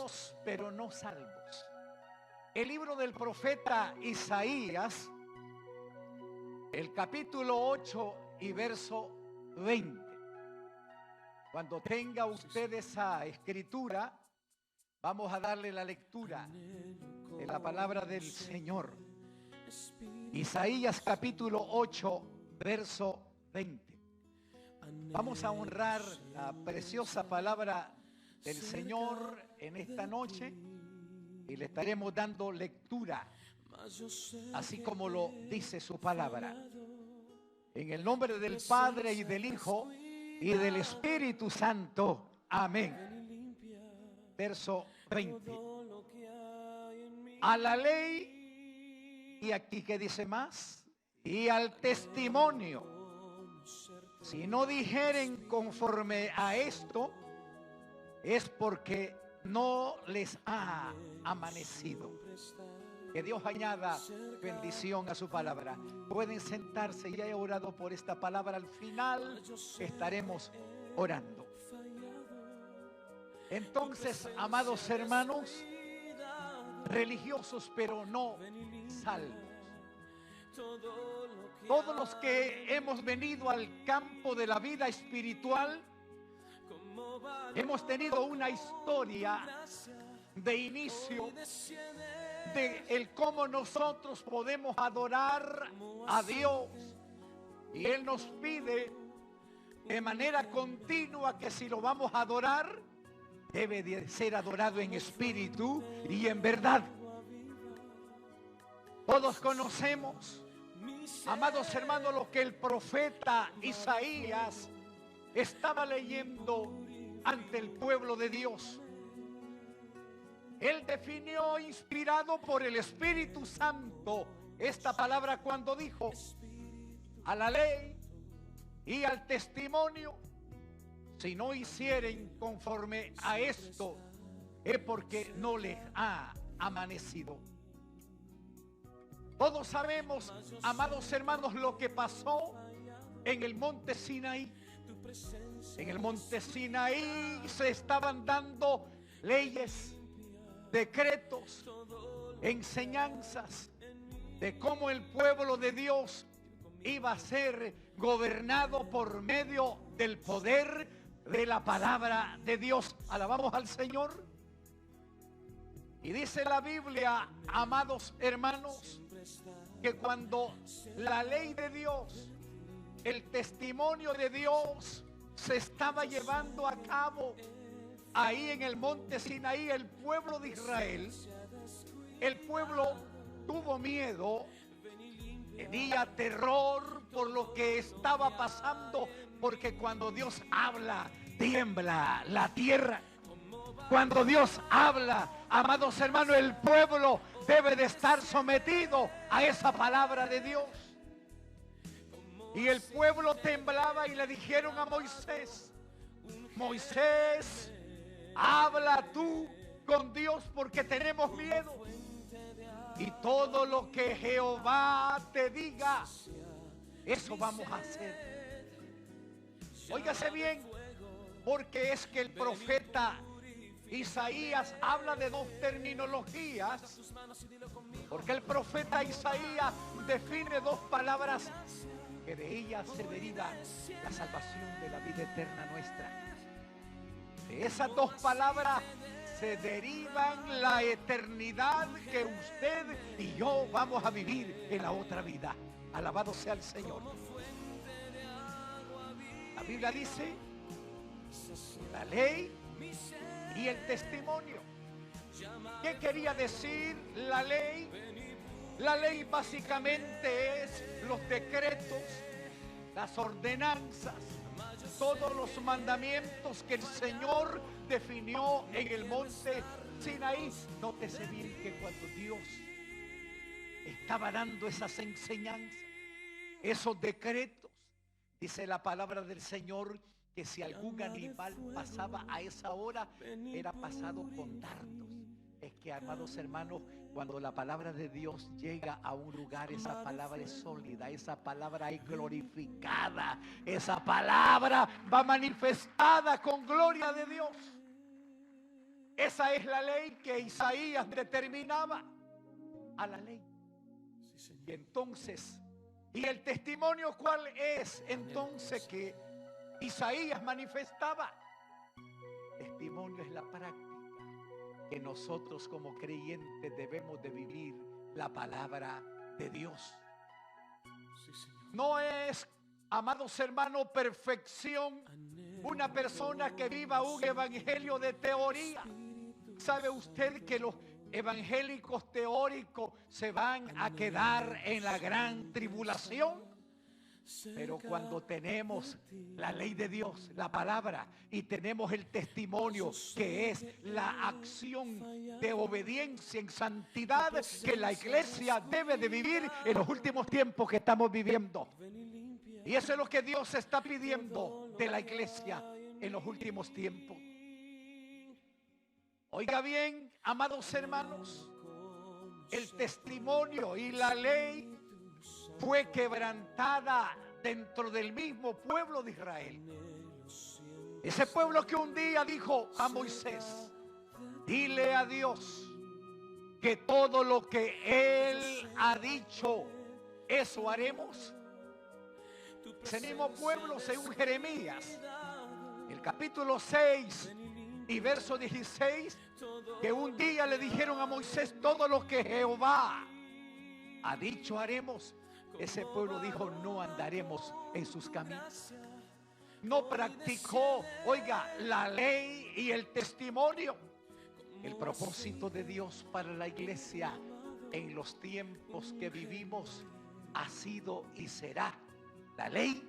Religiosos pero no salvos. El libro del profeta Isaías, el capítulo 8 y verso 20. Cuando tenga usted esa escritura, vamos a darle la lectura de la palabra del Señor. Isaías capítulo 8, verso 20. Vamos a honrar la preciosa palabra del Señor en esta noche y le estaremos dando lectura, así como lo dice su palabra. En el nombre del Padre y del Hijo y del Espíritu Santo. Amén. Verso 20. A la ley, y aquí que dice más, y al testimonio, si no dijeren conforme a esto, es porque no les ha amanecido. Que Dios añada bendición a su palabra. Pueden sentarse, ya he orado por esta palabra. Al final estaremos orando. Entonces, amados hermanos, religiosos pero no salvos, todos los que hemos venido al campo de la vida espiritual, hemos tenido una historia de inicio de el cómo nosotros podemos adorar a Dios. Y Él nos pide de manera continua que si lo vamos a adorar, debe de ser adorado en espíritu y en verdad. Todos conocemos, amados hermanos, lo que el profeta Isaías estaba leyendo ante el pueblo de Dios. Él definió, inspirado por el Espíritu Santo, esta palabra cuando dijo: a la ley y al testimonio, si no hicieren conforme a esto, es porque no les ha amanecido. Todos sabemos, amados hermanos, lo que pasó en el monte Sinaí. En el monte Sinaí se estaban dando leyes, decretos, enseñanzas de cómo el pueblo de Dios iba a ser gobernado por medio del poder de la palabra de Dios. Alabamos al Señor. Y dice la Biblia, amados hermanos, que cuando la ley de Dios, el testimonio de Dios se estaba llevando a cabo ahí en el monte Sinaí, el pueblo de Israel, el pueblo tuvo miedo, tenía terror por lo que estaba pasando, porque cuando Dios habla, tiembla la tierra. Cuando Dios habla, amados hermanos, el pueblo debe de estar sometido a esa palabra de Dios. Y el pueblo temblaba y le dijeron a Moisés: Moisés, habla tú con Dios porque tenemos miedo. Y todo lo que Jehová te diga, eso vamos a hacer. Óigase bien, porque es que el profeta Isaías habla de dos terminologías, porque el profeta Isaías define dos palabras que de ellas se deriva la salvación de la vida eterna nuestra. De esas dos palabras se derivan la eternidad que usted y yo vamos a vivir en la otra vida. Alabado sea el Señor. La Biblia dice: la ley y el testimonio. ¿Qué quería decir la ley? La ley básicamente es los decretos, las ordenanzas, todos los mandamientos que el Señor definió en el monte Sinaí. Nótese bien que cuando Dios estaba dando esas enseñanzas, esos decretos, dice la palabra del Señor que si algún animal pasaba a esa hora, era pasado con dardos. Es que, amados hermanos, cuando la palabra de Dios llega a un lugar, esa palabra es sólida, esa palabra es glorificada, esa palabra va manifestada con gloria de Dios. Esa es la ley que Isaías determinaba a la ley. Y entonces, ¿y el testimonio cuál es entonces que Isaías manifestaba? Testimonio es la práctica que nosotros como creyentes debemos de vivir la palabra de Dios. No es, amados hermanos, perfección una persona que viva un evangelio de teoría. ¿Sabe usted que los evangélicos teóricos se van a quedar en la gran tribulación? Pero cuando tenemos la ley de Dios, la palabra, y tenemos el testimonio que es la acción de obediencia en santidad que la iglesia debe de vivir en los últimos tiempos que estamos viviendo. Y eso es lo que Dios está pidiendo de la iglesia en los últimos tiempos. Oiga bien, amados hermanos, el testimonio y la ley fue quebrantada dentro del mismo pueblo de Israel. Ese pueblo que un día dijo a Moisés: dile a Dios que todo lo que Él ha dicho, eso haremos. Ese mismo pueblo, según Jeremías, el capítulo 6 y verso 16, que un día le dijeron a Moisés: todo lo que Jehová ha dicho haremos. Ese pueblo dijo: no andaremos en sus caminos. No practicó, oiga, la ley y el testimonio. El propósito de Dios para la iglesia en los tiempos que vivimos ha sido y será: la ley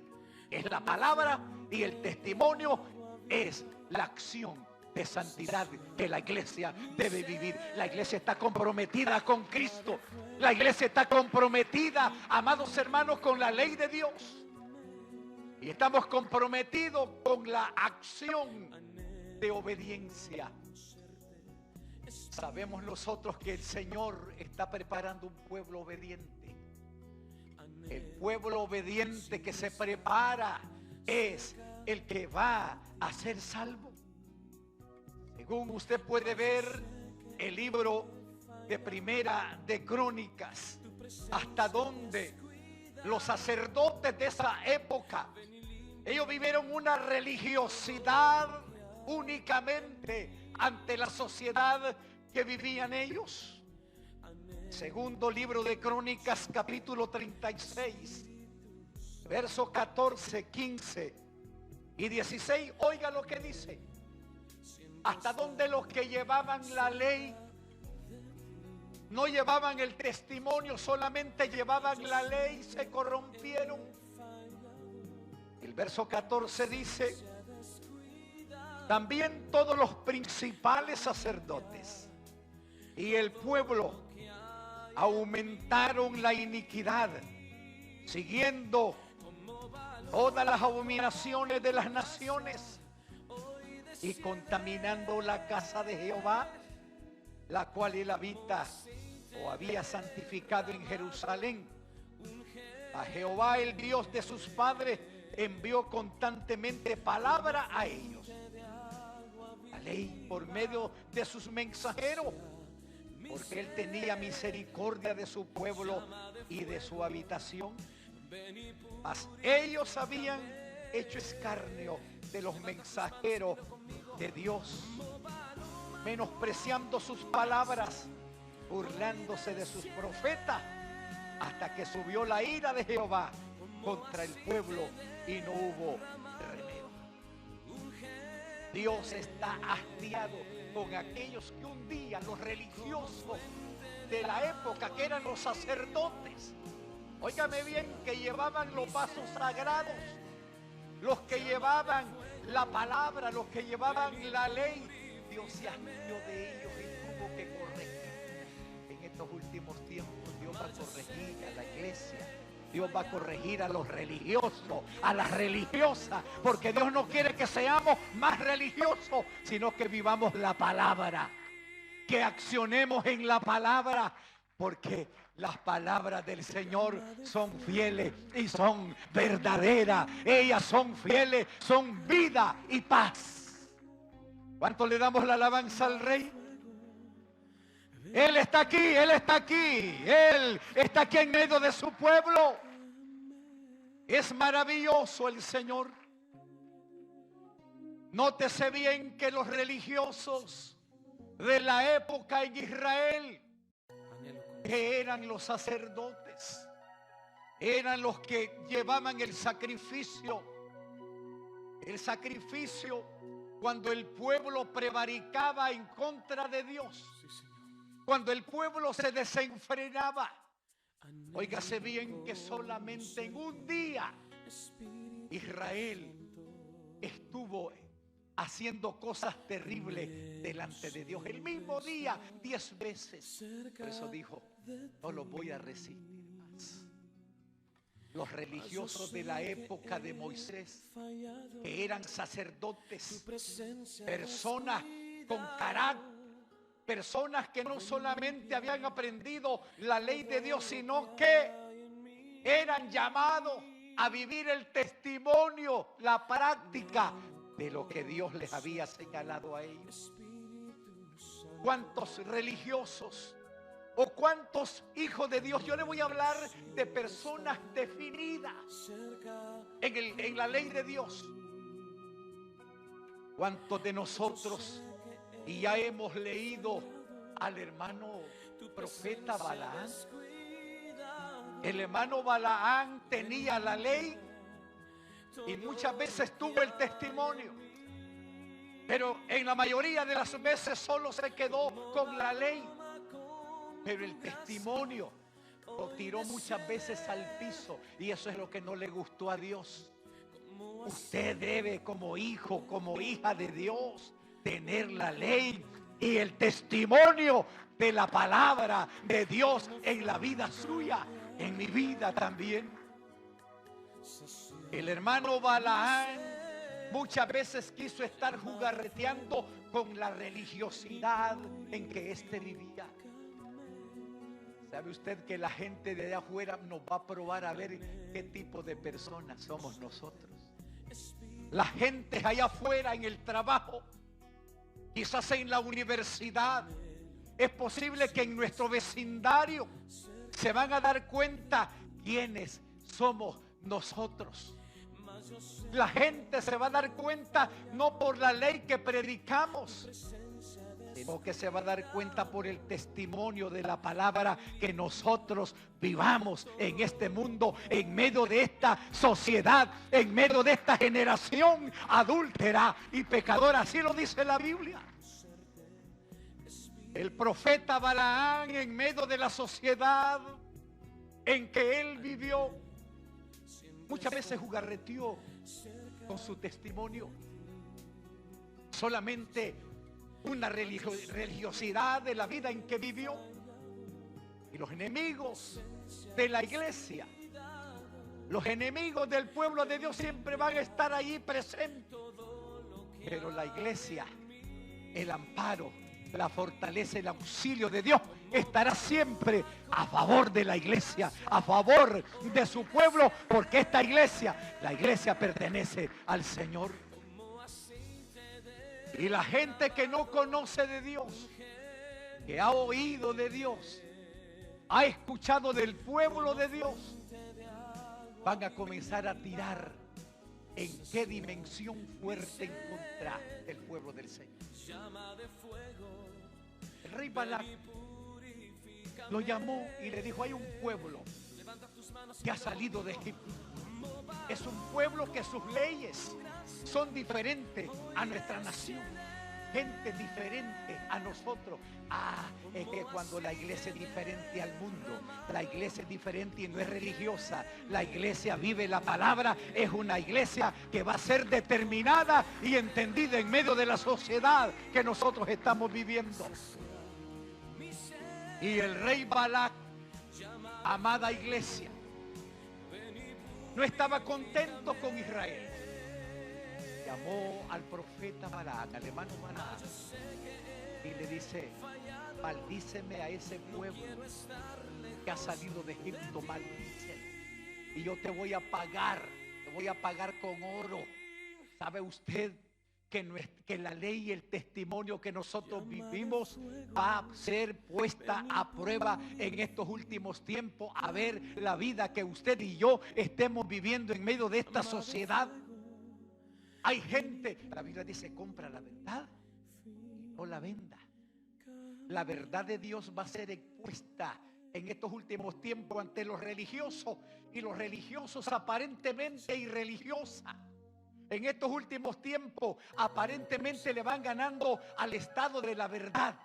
es la palabra y el testimonio es la acción de santidad que la iglesia debe vivir. La iglesia está comprometida con Cristo. La iglesia está comprometida, amados hermanos, con la ley de Dios. Y estamos comprometidos con la acción de obediencia. Sabemos nosotros que el Señor está preparando un pueblo obediente. El pueblo obediente que se prepara es el que va a ser salvo. Según usted puede ver el libro de Primera de Crónicas, hasta donde los sacerdotes de esa época, ellos vivieron una religiosidad únicamente ante la sociedad que vivían ellos. Segundo libro de Crónicas, capítulo 36, versos 14, 15 y 16. Oiga lo que dice: hasta donde los que llevaban la ley no llevaban el testimonio, solamente llevaban la ley, se corrompieron. El verso 14 dice: también todos los principales sacerdotes y el pueblo aumentaron la iniquidad, siguiendo todas las abominaciones de las naciones y contaminando la casa de Jehová, la cual él habita o había santificado en Jerusalén. A Jehová, el Dios de sus padres, envió constantemente palabra a ellos, la ley por medio de sus mensajeros, porque él tenía misericordia de su pueblo y de su habitación. Mas ellos habían hecho escarnio de los mensajeros de Dios, menospreciando sus palabras, burlándose de sus profetas, hasta que subió la ira de Jehová contra el pueblo y no hubo remedio. Dios está hastiado con aquellos que un día, los religiosos de la época, que eran los sacerdotes, óigame bien, que llevaban los vasos sagrados, los que llevaban la palabra, los que llevaban la ley. Dios se hastió de ellos y tuvo que corregir. En estos últimos tiempos Dios va a corregir a la iglesia. Dios va a corregir a los religiosos, a las religiosas, porque Dios no quiere que seamos más religiosos, sino que vivamos la palabra, que accionemos en la palabra, porque las palabras del Señor son fieles y son verdaderas. Ellas son fieles, son vida y paz. ¿Cuánto le damos la alabanza al Rey? Él está aquí, Él está aquí, Él está aquí en medio de su pueblo. Es maravilloso el Señor. Nótese bien que los religiosos de la época en Israel, que eran los sacerdotes, eran los que llevaban el sacrificio. El sacrificio cuando el pueblo prevaricaba en contra de Dios. Cuando el pueblo se desenfrenaba. Óigase bien que solamente en un día Israel estuvo haciendo cosas terribles delante de Dios. El mismo día, 10 veces. Por eso dijo, no lo voy a resistir más. Los religiosos de la época de Moisés, que eran sacerdotes, personas con carácter, personas que no solamente habían aprendido la ley de Dios, sino que eran llamados a vivir el testimonio, la práctica de lo que Dios les había señalado a ellos. ¿Cuántos religiosos o cuántos hijos de Dios? Yo le voy a hablar de personas definidas en la ley de Dios. ¿Cuántos de nosotros, y ya hemos leído al hermano profeta Balaán? El hermano Balaán tenía la ley y muchas veces tuvo el testimonio, pero en la mayoría de las veces solo se quedó con la ley, pero el testimonio lo tiró muchas veces al piso, y eso es lo que no le gustó a Dios. Usted debe, como hijo, como hija de Dios, tener la ley y el testimonio de la palabra de Dios en la vida suya, en mi vida también. El hermano Balaán muchas veces quiso estar jugarreteando con la religiosidad en que éste vivía. ¿Sabe usted que la gente de allá afuera nos va a probar a ver qué tipo de personas somos nosotros? La gente allá afuera en el trabajo, quizás en la universidad, es posible que en nuestro vecindario se van a dar cuenta quiénes somos nosotros. La gente se va a dar cuenta no por la ley que predicamos, sino que se va a dar cuenta por el testimonio de la palabra que nosotros vivamos en este mundo, en medio de esta sociedad, en medio de esta generación adúltera y pecadora. Así lo dice la Biblia. El profeta Balaán, en medio de la sociedad en que él vivió, muchas veces jugarreteó con su testimonio. Solamente una religiosidad de la vida en que vivió. Y los enemigos de la iglesia, los enemigos del pueblo de Dios siempre van a estar allí presentes. Pero la iglesia, el amparo, la fortaleza, el auxilio de Dios estará siempre a favor de la iglesia, a favor de su pueblo, porque esta iglesia, la iglesia pertenece al Señor. Y la gente que no conoce de Dios, que ha oído de Dios, ha escuchado del pueblo de Dios, van a comenzar a tirar en qué dimensión fuerte en contra del pueblo del Señor. El rey Balac lo llamó y le dijo: hay un pueblo que ha salido de Egipto. Es un pueblo que sus leyes son diferentes a nuestra nación. Gente diferente a nosotros. Es que cuando la iglesia es diferente al mundo, la iglesia es diferente y no es religiosa, la iglesia vive la palabra, es una iglesia que va a ser determinada y entendida en medio de la sociedad que nosotros estamos viviendo. Y el rey Balac, amada iglesia, no estaba contento con Israel. Llamó al profeta Balac, al hermano Balac, y le dice: maldíceme a ese pueblo que ha salido de Egipto, maldícelo, y yo te voy a pagar con oro. ¿Sabe usted que la ley y el testimonio que nosotros vivimos va a ser puesta a prueba en estos últimos tiempos, a ver la vida que usted y yo estemos viviendo en medio de esta sociedad. Hay gente, la Biblia dice, compra la verdad y no la venda. La verdad de Dios va a ser expuesta en estos últimos tiempos ante los religiosos, y los religiosos aparentemente irreligiosos en estos últimos tiempos aparentemente le van ganando al estado de la verdad.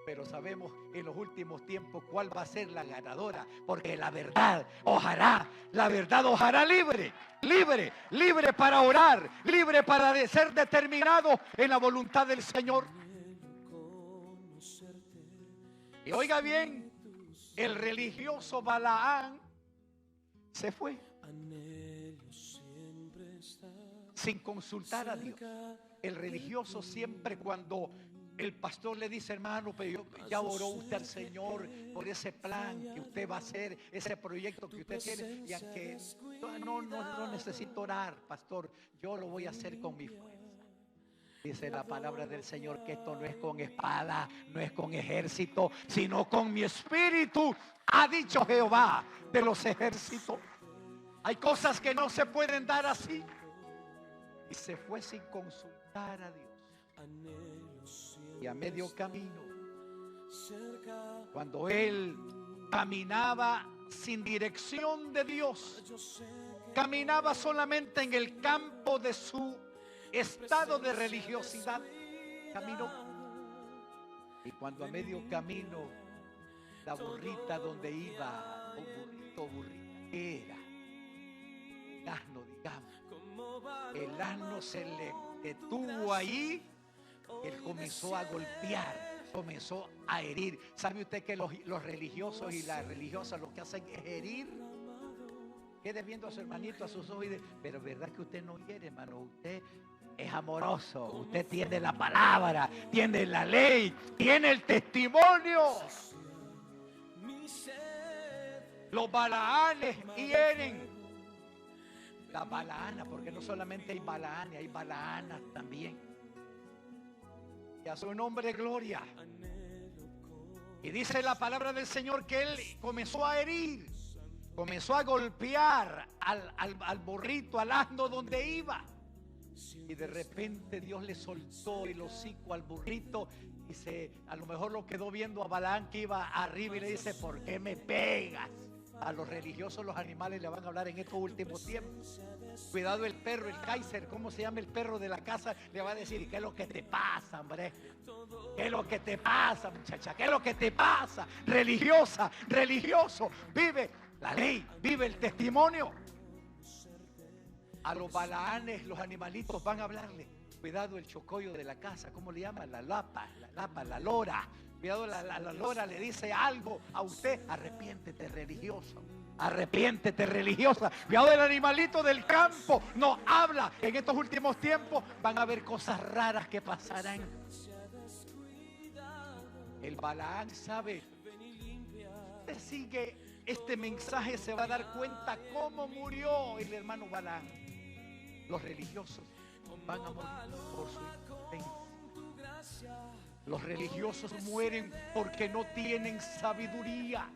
Pero sabemos en los últimos tiempos cuál va a ser la ganadora, porque la verdad os hará libre, libre, libre para orar, libre para ser determinado en la voluntad del Señor. Y oiga bien, el religioso Balaán se fue sin consultar a Dios. El religioso siempre, cuando el pastor le dice, hermano, pero ya oró usted al Señor por ese plan que usted va a hacer, ese proyecto que usted tiene, y aunque no necesito orar, pastor, yo lo voy a hacer con mi fuerza. Dice la palabra del Señor que esto no es con espada, no es con ejército, sino con mi espíritu, ha dicho Jehová de los ejércitos. Hay cosas que no se pueden dar así. Y se fue sin consultar a Dios. Y a medio camino, cuando él caminaba sin dirección de Dios, caminaba solamente en el campo de su estado de religiosidad, caminó. Y cuando a medio camino, la burrita donde iba, burrita, ¿qué era? El asno, digamos. El asno se le detuvo ahí. Él comenzó a golpear, comenzó a herir. ¿Sabe usted que los religiosos y las religiosas lo que hacen es herir? Quede viendo a su hermanito, a sus ojos y dice, pero verdad que usted no hiere, hermano, usted es amoroso, usted tiene la palabra, tiene la ley, tiene el testimonio. Los balaanes hieren. La balaana, porque no solamente hay balaanes, hay balaanas también. Y a su nombre gloria. Y dice la palabra del Señor que él comenzó a herir, comenzó a golpear al burrito, al asno donde iba. Y de repente Dios le soltó el hocico al burrito. Y a lo mejor lo quedó viendo a Balaán que iba arriba y le dice, ¿por qué me pegas? A los religiosos los animales le van a hablar en estos últimos tiempos. Cuidado el perro, el Kaiser, ¿cómo se llama el perro de la casa? Le va a decir, ¿y qué es lo que te pasa, hombre? ¿Qué es lo que te pasa, muchacha? ¿Qué es lo que te pasa? Religiosa, religioso, vive la ley, vive el testimonio. A los balaanes, los animalitos van a hablarle. Cuidado el chocollo de la casa, ¿cómo le llaman? La lapa, la lora. Cuidado, la lora le dice algo a usted, arrepiéntete religioso, arrepiéntete religiosa. Cuidado el animalito del campo, no habla. En estos últimos tiempos van a haber cosas raras que pasarán. El Balaán sabe, usted sigue este mensaje, se va a dar cuenta cómo murió el hermano Balaán. Los religiosos van a morir por su impotencia. Los religiosos mueren porque no tienen sabiduría.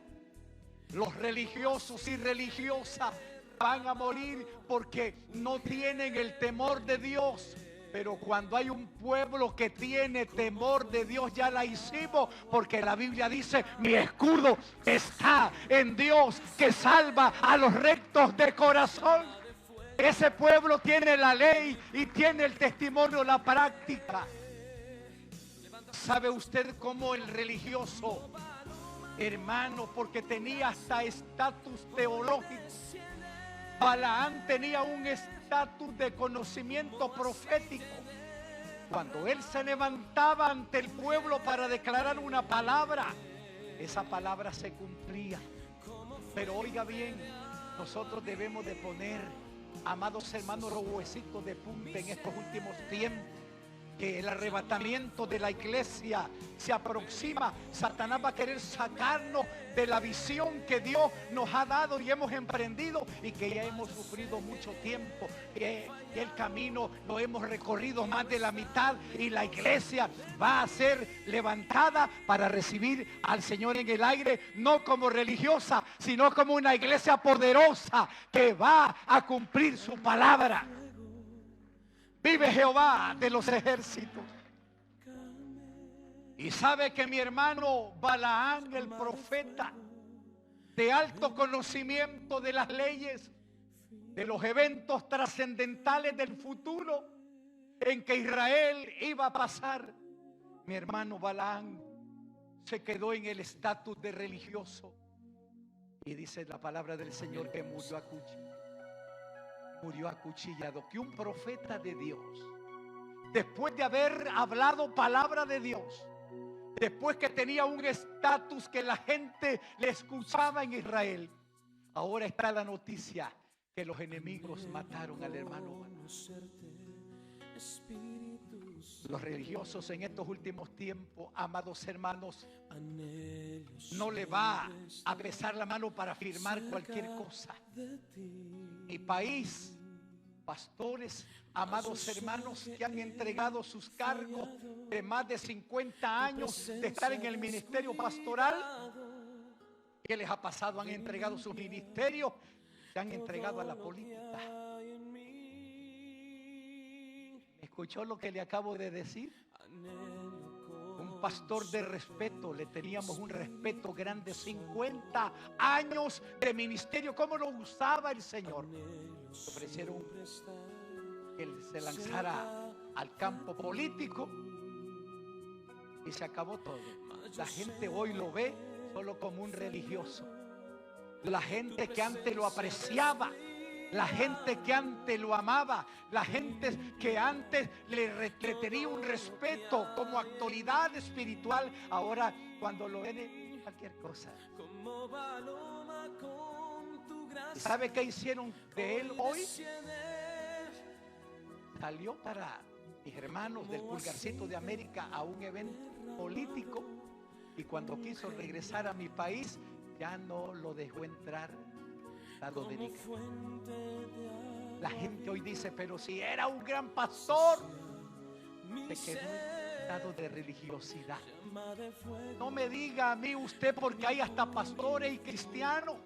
Los religiosos y religiosas van a morir porque no tienen el temor de Dios. Pero cuando hay un pueblo que tiene temor de Dios, ya la hicimos, porque la Biblia dice, mi escudo está en Dios que salva a los rectos de corazón. Ese pueblo tiene la ley y tiene el testimonio, la práctica. ¿Sabe usted cómo el religioso, hermano, porque tenía hasta estatus teológico? Balaán tenía un estatus de conocimiento profético. Cuando él se levantaba ante el pueblo para declarar una palabra, esa palabra se cumplía. Pero oiga bien, nosotros debemos de poner, amados hermanos, los huesitos de punta en estos últimos tiempos. que el arrebatamiento de la iglesia se aproxima. Satanás va a querer sacarnos de la visión que Dios nos ha dado y hemos emprendido, y que ya hemos sufrido mucho tiempo. El camino lo hemos recorrido más de la mitad, y la iglesia va a ser levantada para recibir al Señor en el aire, no como religiosa, sino como una iglesia poderosa que va a cumplir su palabra. Vive Jehová de los ejércitos. Y sabe que mi hermano Balaán, el profeta, de alto conocimiento de las leyes, de los eventos trascendentales del futuro en que Israel iba a pasar, mi hermano Balaán se quedó en el estatus de religioso. Y dice la palabra del Señor que murió acuchillado. Que un profeta de Dios, después de haber hablado palabra de Dios, después que tenía un estatus que la gente le escuchaba en Israel, ahora está la noticia que los enemigos mataron al hermano Balaán. Los religiosos en estos últimos tiempos, amados hermanos, no le va a besar la mano para firmar cualquier cosa. Mi país, pastores, amados hermanos, que han entregado sus cargos de más de 50 años de estar en el ministerio pastoral, ¿qué les ha pasado? Han entregado sus ministerios, se han entregado a la política. ¿Escuchó lo que le acabo de decir? Un pastor de respeto, le teníamos un respeto grande, 50 años de ministerio. ¿Cómo lo usaba el Señor? Le ofrecieron que él se lanzara al campo político y se acabó todo. La gente hoy lo ve solo como un religioso. La gente que antes lo apreciaba, la gente que antes lo amaba, la gente que antes le tenía un respeto como autoridad espiritual, ahora cuando lo ven cualquier cosa. ¿Sabe qué hicieron de él hoy? Salió para mis hermanos del Pulgarcito de América a un evento político, y cuando quiso regresar a mi país ya no lo dejó entrar la dominica. La gente hoy dice, pero si era un gran pastor, se quedó en estado de religiosidad. No me diga a mí usted, porque hay hasta pastores y cristianos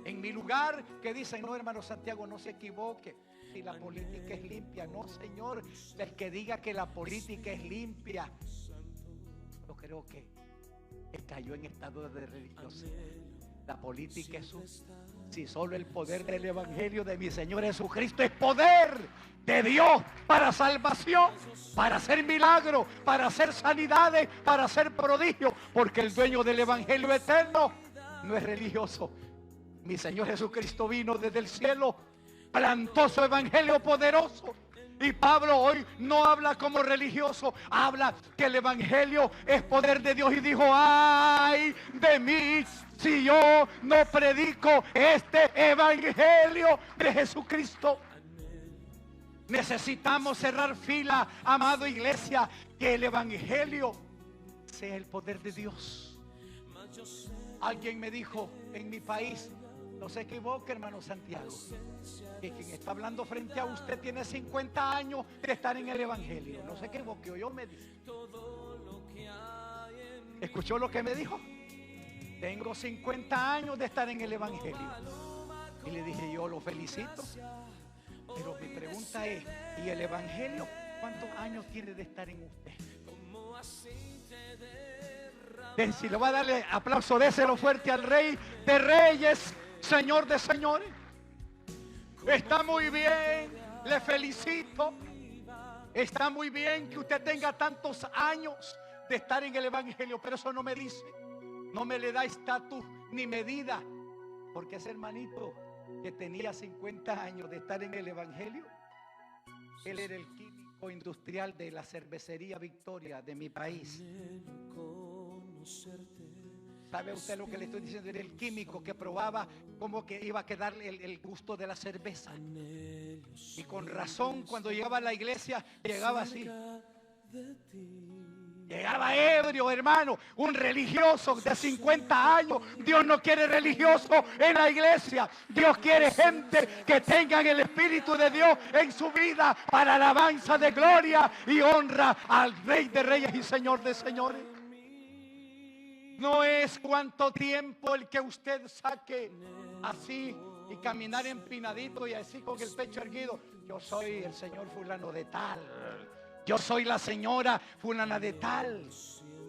en mi lugar que dicen, no, hermano Santiago, no se equivoque, si la política es limpia. No, señor, el que diga que la política es limpia, yo creo que cayó en estado de religiosidad. La política es si solo el poder del evangelio de mi Señor Jesucristo es poder de Dios para salvación, para hacer milagros, para hacer sanidades, para hacer prodigios, porque el dueño del evangelio eterno no es religioso. Mi Señor Jesucristo vino desde el cielo, plantó su evangelio poderoso. Y Pablo hoy no habla como religioso, habla que el evangelio es poder de Dios, y dijo, ay de mí si yo no predico este evangelio de Jesucristo. Necesitamos cerrar fila, amado iglesia, que el evangelio sea el poder de Dios. Alguien me dijo en mi país, no se equivoque, hermano Santiago, que quien está hablando frente a usted tiene 50 años de estar en el evangelio. No se equivoque, yo me dice. ¿Escuchó lo que me dijo? Tengo 50 años de estar en el evangelio. Y le dije, yo lo felicito, pero mi pregunta es, ¿y el evangelio cuántos años tiene de estar en usted? Si le va a darle aplauso, déselo fuerte al Rey de Reyes, Señor de señores. Está muy bien, le felicito. Está muy bien que usted tenga tantos años de estar en el evangelio, pero eso no me dice, no me le da estatus ni medida, porque ese hermanito que tenía 50 años de estar en el evangelio, él era el químico industrial de la cervecería Victoria de mi país. ¿Sabe usted lo que le estoy diciendo? Era el químico que probaba cómo que iba a quedar el gusto de la cerveza. Y con razón, cuando llegaba a la iglesia, llegaba así. Llegaba ebrio, hermano, un religioso de 50 años. Dios no quiere religioso en la iglesia. Dios quiere gente que tengan el Espíritu de Dios en su vida para alabanza de gloria y honra al Rey de Reyes y Señor de Señores. No es cuánto tiempo el que usted saque así y caminar empinadito y así con el pecho erguido. Yo soy el señor fulano de tal. Yo soy la señora fulana de tal.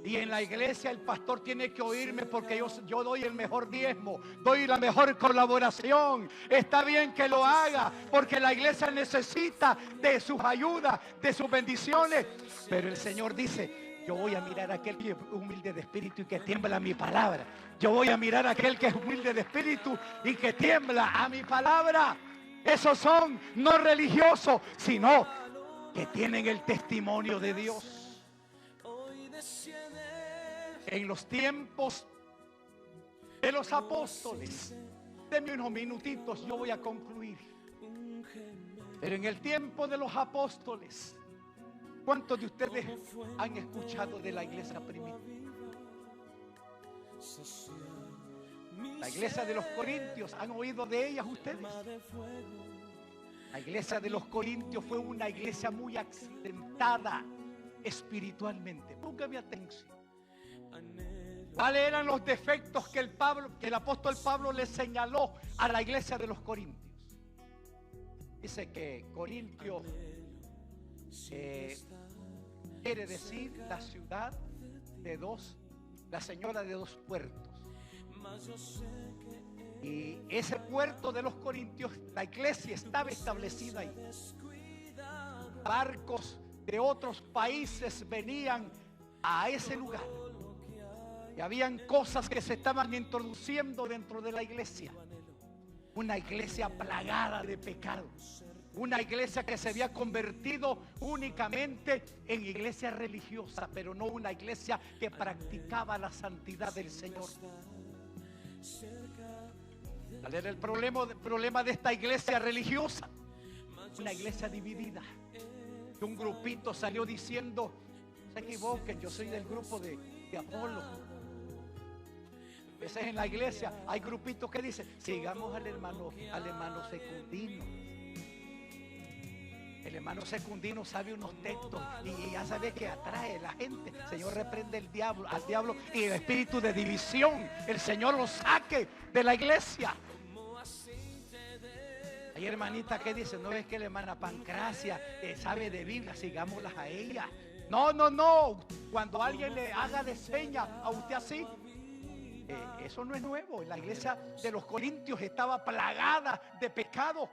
Y en la iglesia el pastor tiene que oírme porque yo doy el mejor diezmo, doy la mejor colaboración. Está bien que lo haga porque la iglesia necesita de sus ayudas, de sus bendiciones. Pero el Señor dice: yo voy a mirar a aquel que es humilde de espíritu y que tiembla a mi palabra. Yo voy a mirar a aquel que es humilde de espíritu y que tiembla a mi palabra. Esos son no religiosos, sino que tienen el testimonio de Dios. En los tiempos de los apóstoles, denme unos minutitos, yo voy a concluir. Pero en el tiempo de los apóstoles, ¿cuántos de ustedes han escuchado de la iglesia primitiva? La iglesia de los Corintios, ¿han oído de ellas ustedes? La iglesia de los Corintios fue una iglesia muy accidentada espiritualmente. Póngame atención. ¿Cuáles eran los defectos que el apóstol Pablo le señaló a la iglesia de los Corintios? Dice que Corintio quiere decir la ciudad de la señora de dos puertos. Y ese puerto de los Corintios, la iglesia estaba establecida ahí. Barcos de otros países venían a ese lugar. Y habían cosas que se estaban introduciendo dentro de la iglesia. Una iglesia plagada de pecados. Una iglesia que se había convertido únicamente en iglesia religiosa, pero no una iglesia que practicaba la santidad del Señor. ¿Cuál era el problema de esta iglesia religiosa? Una iglesia dividida. Un grupito salió diciendo: no se equivoquen, yo soy del grupo de Apolo. A veces en la iglesia hay grupitos que dicen: sigamos al hermano Secundino. El hermano Secundino sabe unos textos y ya sabe que atrae a la gente. El Señor reprende al diablo y el espíritu de división, el Señor lo saque de la iglesia. Hay hermanitas que dicen: no es que la hermana Pancracia sabe de Biblia, sigámoslas a ella. No. Cuando alguien le haga de seña a usted así, eso no es nuevo. La iglesia de los Corintios estaba plagada de pecado.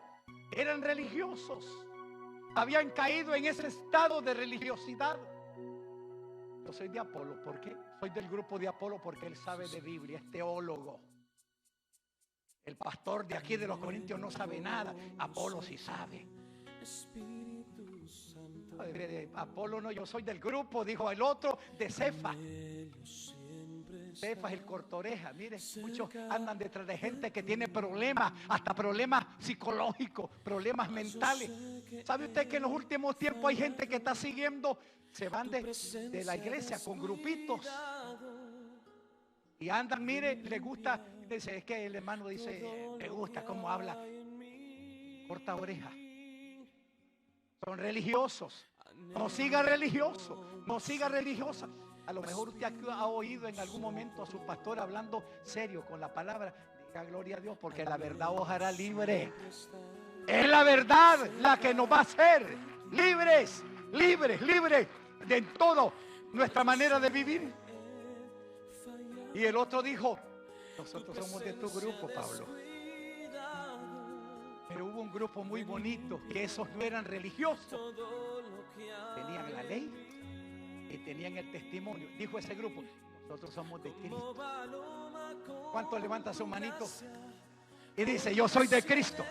Eran religiosos. Habían caído en ese estado de religiosidad. Yo soy de Apolo. ¿Por qué? Soy del grupo de Apolo porque él sabe de Biblia, es teólogo. El pastor de aquí de los Corintios no sabe nada. Apolo sí sabe. Apolo no, yo soy del grupo, dijo el otro, de Cefas. Cefas, el cortoreja. Mire, muchos andan detrás de gente que tiene problemas, hasta problemas psicológicos, problemas mentales. ¿Sabe usted que en los últimos tiempos hay gente que está siguiendo, se van de la iglesia con grupitos y andan, mire, le gusta, dice, es que el hermano dice, le gusta cómo habla, corta oreja. Son religiosos. No siga religioso, no siga religiosa. A lo mejor usted ha oído en algún momento a su pastor hablando serio con la palabra. Diga gloria a Dios, porque la verdad os hará libre. Es la verdad la que nos va a hacer libres de todo nuestra manera de vivir. Y el otro dijo: nosotros somos de tu grupo, Pablo. Pero hubo un grupo muy bonito, que esos no eran religiosos. Tenían la ley y tenían el testimonio. Dijo ese grupo: nosotros somos de Cristo. ¿Cuántos levantan su manito y dice: yo soy de Cristo?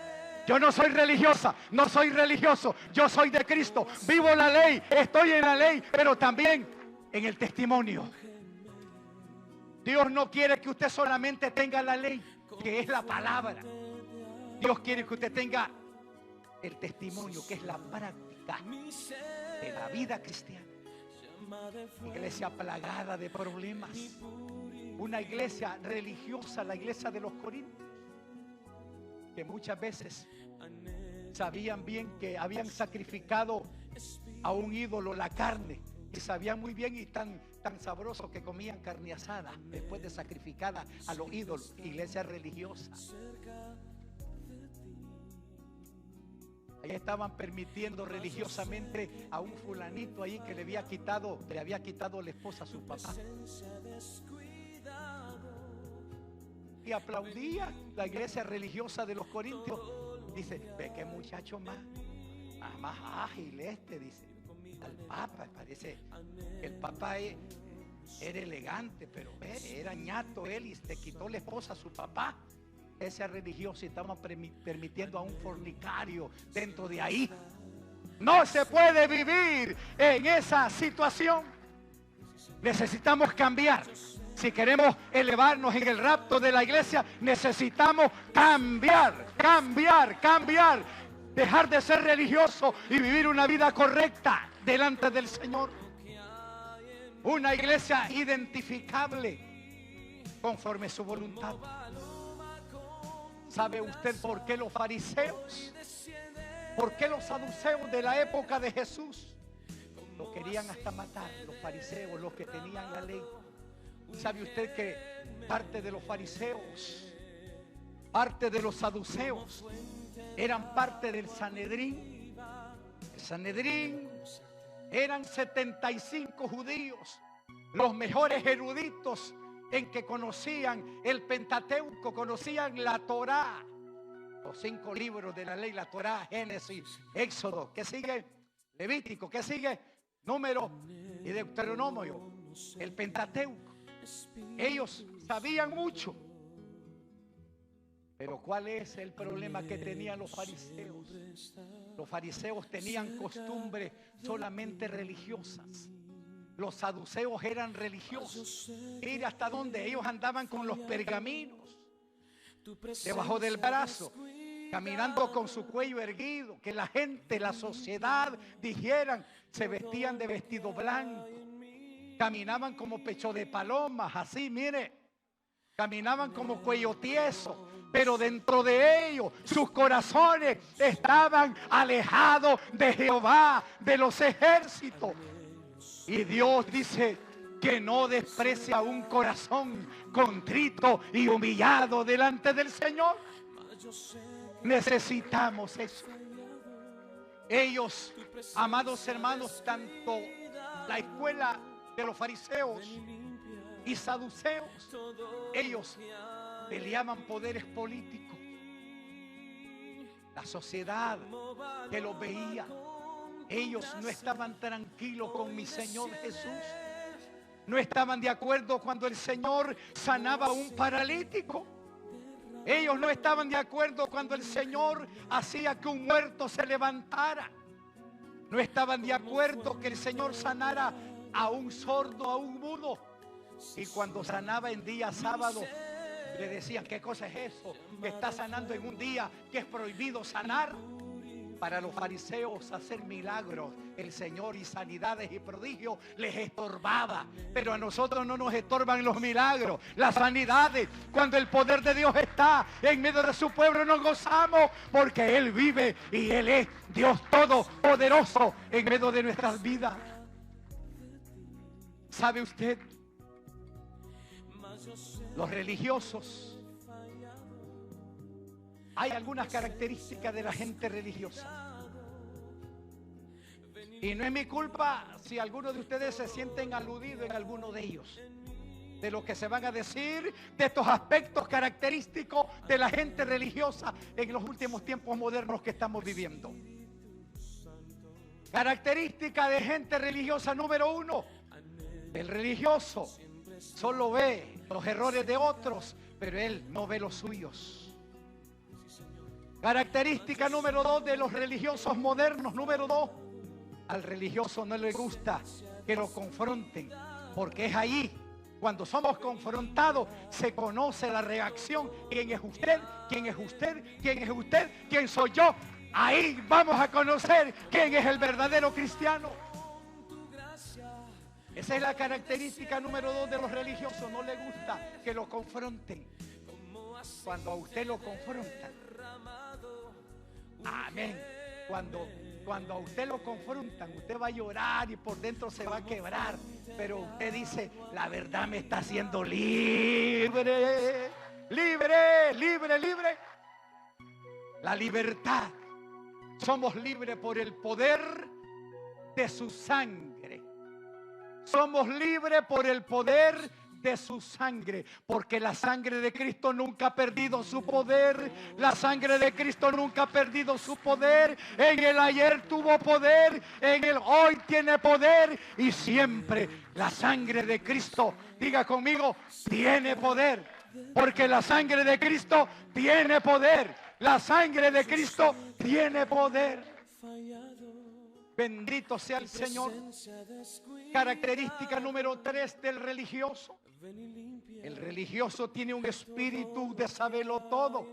Yo no soy religiosa, no soy religioso, yo soy de Cristo. Vivo la ley, estoy en la ley, pero también en el testimonio. Dios no quiere que usted solamente tenga la ley, que es la palabra. Dios quiere que usted tenga el testimonio, que es la práctica de la vida cristiana. iglesia plagada de problemas, una iglesia religiosa, la iglesia de los Corintios, que muchas veces sabían bien que habían sacrificado a un ídolo la carne, y sabían muy bien y tan sabroso que comían carne asada después de sacrificada a los ídolos. Iglesia religiosa. Ahí estaban permitiendo religiosamente a un fulanito ahí que le había quitado la esposa a su papá. Y aplaudía la iglesia religiosa de los Corintios. Dice, ve qué muchacho más ágil dice. Al Papa, parece que el Papa era elegante, pero era ñato él y le quitó la esposa a su papá. Ese religioso, y estaban permitiendo a un fornicario dentro de ahí. No se puede vivir en esa situación. Necesitamos cambiar. Si queremos elevarnos en el rapto de la iglesia, necesitamos cambiar. Dejar de ser religioso y vivir una vida correcta delante del Señor. Una iglesia identificable conforme su voluntad. ¿Sabe usted por qué los fariseos, por qué los saduceos de la época de Jesús lo querían hasta matar? Los fariseos, los que tenían la ley. ¿Sabe usted que parte de los fariseos, parte de los saduceos, eran parte del Sanedrín? El Sanedrín eran 75 judíos, los mejores eruditos en que conocían el Pentateuco, conocían la Torá, los 5 libros de la ley, la Torá, Génesis, Éxodo, ¿qué sigue? Levítico, ¿qué sigue? Número y Deuteronomio, el Pentateuco. Ellos sabían mucho. Pero ¿cuál es el problema que tenían los fariseos? Los fariseos tenían costumbres solamente religiosas. Los saduceos eran religiosos. Mira hasta dónde ellos andaban con los pergaminos debajo del brazo, caminando con su cuello erguido, que la gente, la sociedad dijeran, se vestían de vestido blanco, caminaban como pecho de palomas, así, mire, caminaban como cuello tieso. Pero dentro de ellos, sus corazones estaban alejados de Jehová, de los ejércitos. Y Dios dice que no desprecia un corazón contrito y humillado delante del Señor. Necesitamos eso. Ellos, amados hermanos, tanto la escuela de los fariseos y saduceos, ellos peleaban poderes políticos. La sociedad que los veía, ellos no estaban tranquilos con mi Señor Jesús. No estaban de acuerdo cuando el Señor sanaba a un paralítico. Ellos no estaban de acuerdo cuando el Señor hacía que un muerto se levantara. No estaban de acuerdo que el Señor sanara a un sordo, a un mudo. Y cuando sanaba en día sábado, le decían, ¿qué cosa es eso? Que está sanando en un día que es prohibido sanar. Para los fariseos hacer milagros, el Señor, y sanidades y prodigios les estorbaba. Pero a nosotros no nos estorban los milagros, las sanidades. Cuando el poder de Dios está en medio de su pueblo, nos gozamos porque Él vive y Él es Dios todopoderoso en medio de nuestras vidas. ¿Sabe usted? Los religiosos, hay algunas características de la gente religiosa. Y no es mi culpa si algunos de ustedes se sienten aludidos en alguno de ellos, de lo que se van a decir, de estos aspectos característicos de la gente religiosa en los últimos tiempos modernos que estamos viviendo. Característica de gente religiosa número 1: el religioso solo ve los errores de otros, pero él no ve los suyos. Característica número 2 de los religiosos modernos. Número 2, al religioso no le gusta que lo confronten, porque es ahí, cuando somos confrontados, se conoce la reacción. ¿Quién es usted? ¿Quién es usted? ¿Quién es usted? ¿Quién soy yo? Ahí vamos a conocer quién es el verdadero cristiano. Esa es la característica número 2 de los religiosos. No les gusta que lo confronten. Cuando a usted lo confrontan, amén, cuando a usted lo confrontan, usted va a llorar y por dentro se va a quebrar, pero usted dice, la verdad me está haciendo libre, libre, libre, libre. La libertad, somos libres por el poder de su sangre. Somos libres por el poder de su sangre, porque la sangre de Cristo nunca ha perdido su poder. La sangre de Cristo nunca ha perdido su poder. En el ayer tuvo poder, en el hoy tiene poder y siempre. La sangre de Cristo, diga conmigo, tiene poder, porque la sangre de Cristo tiene poder. La sangre de Cristo tiene poder. Bendito sea el Señor. Característica número 3 del religioso. El religioso tiene un espíritu de saberlo todo.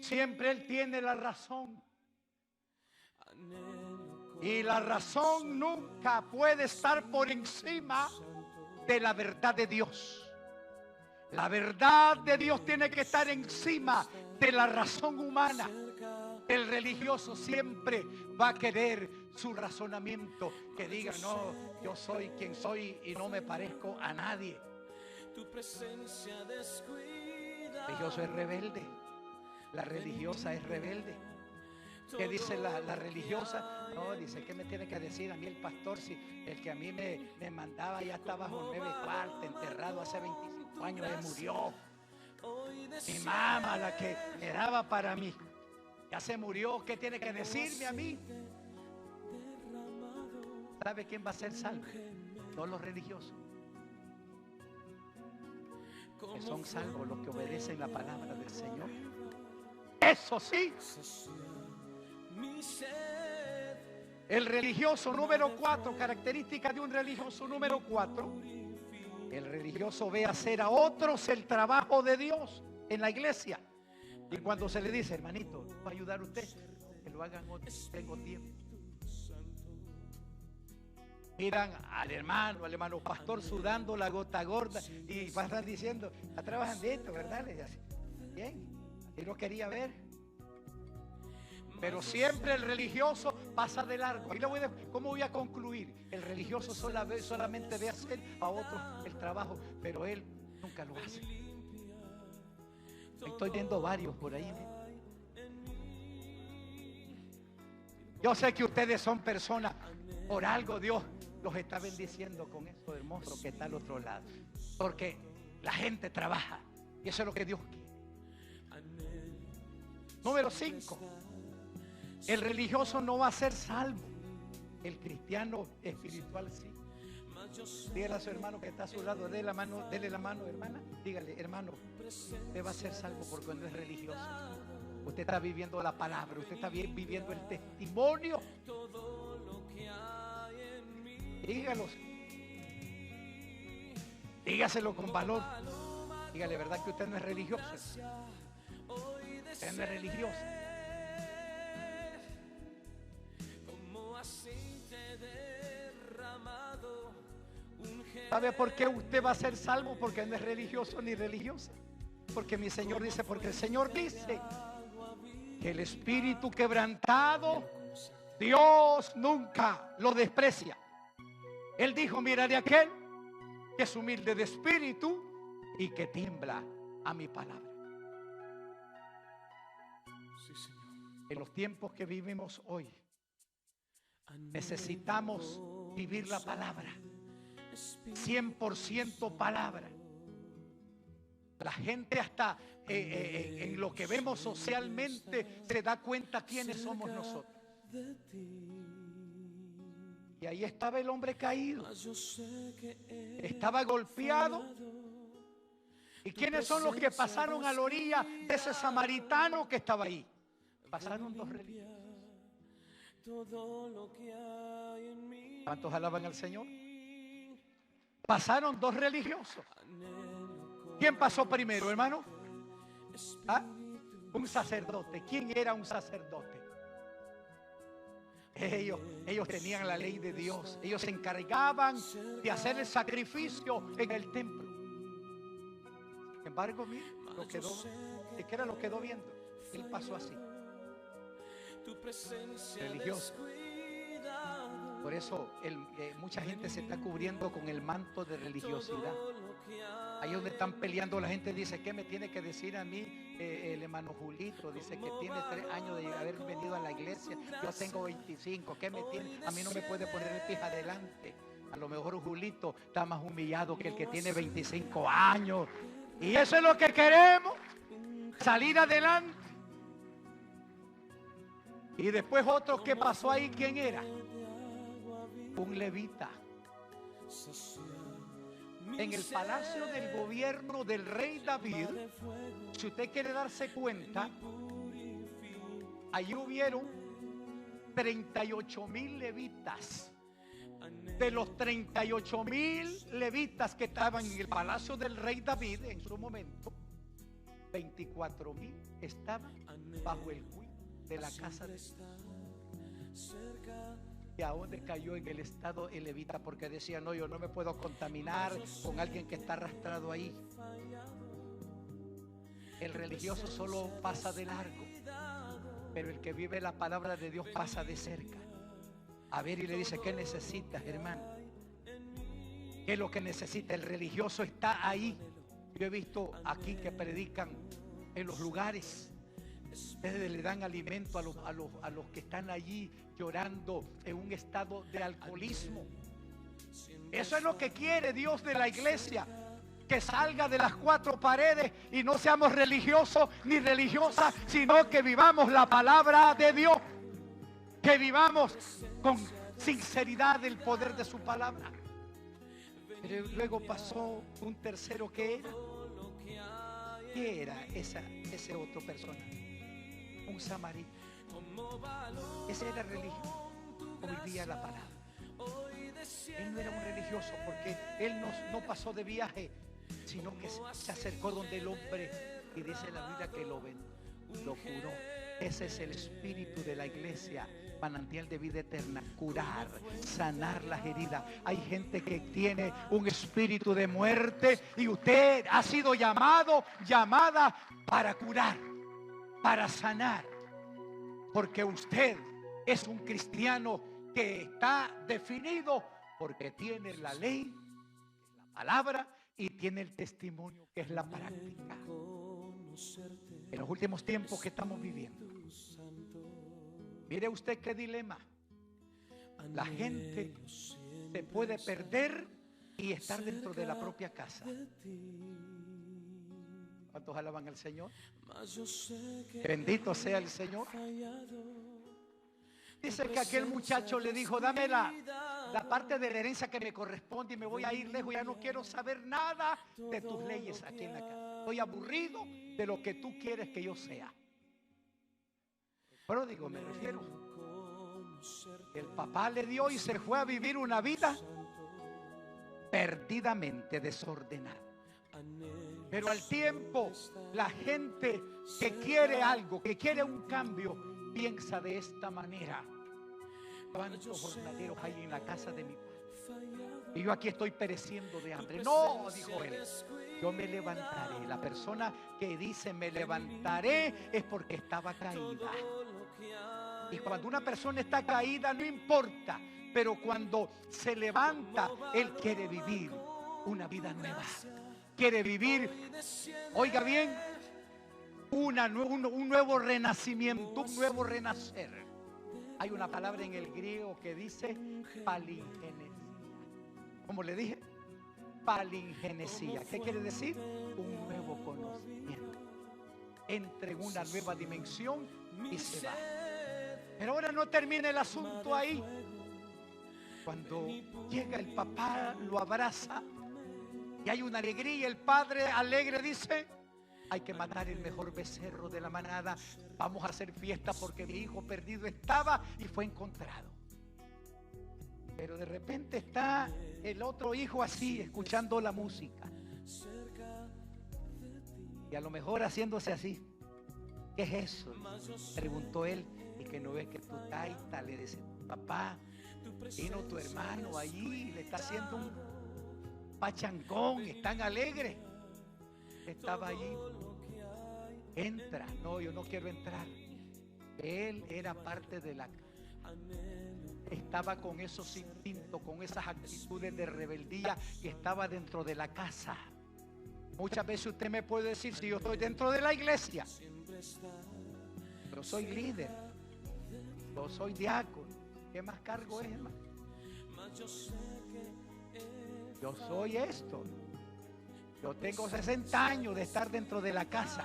Siempre él tiene la razón. Y la razón nunca puede estar por encima de la verdad de Dios. La verdad de Dios tiene que estar encima de la razón humana. El religioso siempre va a querer su razonamiento, que diga, no, yo soy quien soy y no me parezco a nadie. El religioso es rebelde. La religiosa es rebelde. ¿Qué dice la religiosa? No, dice, ¿qué me tiene que decir a mí el pastor si el que a mí me mandaba ya está bajo 9 cuartos, enterrado hace 25 años, me murió? Mi mamá, la que me daba para mí, ya se murió. ¿Qué tiene que decirme a mí? ¿Sabe quién va a ser salvo? No los religiosos. Que son salvos los que obedecen la palabra del Señor. Eso sí. El religioso número 4, característica de un religioso número 4. El religioso ve hacer a otros el trabajo de Dios en la iglesia. Y cuando se le dice, hermanito, ¿va a ayudar usted? Que lo hagan otros, tengo tiempo. Miran al hermano pastor sudando la gota gorda y pasan diciendo, está trabajando, ¿verdad? Le dice, bien, y no quería ver. Pero siempre el religioso pasa de largo. Ahí ¿cómo voy a concluir? El religioso solamente ve hacer a otros el trabajo, pero él nunca lo hace. Estoy viendo varios por ahí. Yo sé que ustedes son personas, por algo Dios los está bendiciendo con eso hermoso que está al otro lado. Porque la gente trabaja y eso es lo que Dios quiere. Número 5. El religioso no va a ser salvo. El cristiano espiritual sí. Dígale a su hermano que está a su lado, dele la mano, hermana. Dígale, hermano, usted va a ser salvo porque no es religioso. Usted está viviendo la palabra, usted está viviendo el testimonio. Dígaselo con valor. Dígale, ¿verdad que usted no es religioso? Usted no es religioso. ¿Sabe por qué usted va a ser salvo? Porque no es religioso ni religiosa. Porque mi Señor dice, porque el Señor dice que el espíritu quebrantado, Dios nunca lo desprecia. Él dijo, miraré a aquel que es humilde de espíritu y que tiembla a mi palabra. Sí, Señor. En los tiempos que vivimos hoy, necesitamos vivir la palabra. 100% palabra. La gente hasta en lo que vemos socialmente se da cuenta quiénes somos nosotros. Y ahí estaba el hombre caído. Estaba golpeado. ¿Y quiénes son los que pasaron a la orilla de ese samaritano que estaba ahí? Pasaron 2 religiosos. ¿Cuántos alaban al Señor? Pasaron 2 religiosos. ¿Quién pasó primero, hermano? ¿Ah? Un sacerdote. ¿Quién era un sacerdote? Ellos tenían la ley de Dios. Ellos se encargaban de hacer el sacrificio en el templo. Sin embargo, mire, siquiera lo quedó viendo. Él pasó así, religioso. Por eso mucha gente se está cubriendo con el manto de religiosidad. Ahí donde están peleando, la gente dice: ¿qué me tiene que decir a mí el hermano Julito? Dice que tiene 3 años de haber venido a la iglesia. Yo tengo 25. ¿Qué me tiene? A mí no me puede poner el pie adelante. A lo mejor Julito está más humillado que el que tiene 25 años. Y eso es lo que queremos, salir adelante. Y después otro que pasó ahí, ¿quién era? Un levita. En el palacio del gobierno del rey David, si usted quiere darse cuenta, allí hubieron 38,000 levitas. De los 38,000 levitas que estaban en el palacio del rey David en su momento, 24,000 estaban bajo el cuidado de la casa de Dios. ¿Y a dónde cayó en el estado el levita? Porque decía: no, yo no me puedo contaminar con alguien que está arrastrado ahí. El religioso solo pasa de largo, pero el que vive la palabra de Dios pasa de cerca. A ver, y le dice: ¿qué necesitas, hermano? ¿Qué es lo que necesita? El religioso está ahí. Yo he visto aquí que predican en los lugares. Ustedes le dan alimento a los que están allí llorando en un estado de alcoholismo. Eso es lo que quiere Dios de la iglesia, que salga de las 4 paredes y no seamos religiosos ni religiosas, sino que vivamos la palabra de Dios, que vivamos con sinceridad el poder de su palabra. Pero luego pasó un tercero. ¿Qué era ese otro personaje? Un samaritano. Ese era religioso, vivía la palabra. Él no era un religioso porque él no pasó de viaje, sino que se acercó donde el hombre, y dice la Biblia que lo curó. Ese es el espíritu de la iglesia, manantial de vida eterna: curar, sanar las heridas. Hay gente que tiene un espíritu de muerte y usted ha sido llamada para curar, para sanar, porque usted es un cristiano que está definido porque tiene la ley, la palabra, y tiene el testimonio, que es la práctica. En los últimos tiempos que estamos viviendo, mire usted qué dilema. La gente se puede perder y estar dentro de la propia casa. ¿Cuántos alaban al Señor? Bendito sea el Señor. Dice que aquel muchacho le dijo: dame la parte de la herencia que me corresponde y me voy a ir lejos. Ya no quiero saber nada de tus leyes aquí en la casa. Estoy aburrido de lo que tú quieres que yo sea. Pero digo, me refiero, el papá le dio y se fue a vivir una vida perdidamente desordenada. Pero al tiempo, la gente que quiere algo, que quiere un cambio, piensa de esta manera: ¿cuántos jornaleros hay en la casa de mi padre? Y yo aquí estoy pereciendo de hambre. No, dijo él, yo me levantaré. La persona que dice me levantaré es porque estaba caída. Y cuando una persona está caída no importa, pero cuando se levanta, él quiere vivir una vida nueva. Quiere vivir, oiga bien, un nuevo renacimiento, un nuevo renacer. Hay una palabra en el griego que dice palingenesia. ¿Cómo le dije? Palingenesia. ¿Qué quiere decir? Un nuevo conocimiento. Entra en una nueva dimensión y se va. Pero ahora no termina el asunto ahí. Cuando llega el papá, lo abraza y hay una alegría. El padre alegre dice: hay que matar el mejor becerro de la manada. Vamos a hacer fiesta porque mi hijo perdido estaba y fue encontrado. Pero de repente está el otro hijo así, escuchando la música. Y a lo mejor haciéndose así. ¿Qué es eso?, preguntó él. Y que no ves que tu taita le dice: papá, vino tu hermano allí, le está haciendo un pachangón, están alegres. Estaba allí. Entra. No, yo no quiero entrar. Él era parte de la... Estaba con esos instintos, con esas actitudes de rebeldía que estaba dentro de la casa. Muchas veces usted me puede decir, si yo estoy dentro de la iglesia, pero soy líder, yo soy diácono, ¿qué más cargo es, hermano? Yo soy esto. Yo tengo 60 años de estar dentro de la casa,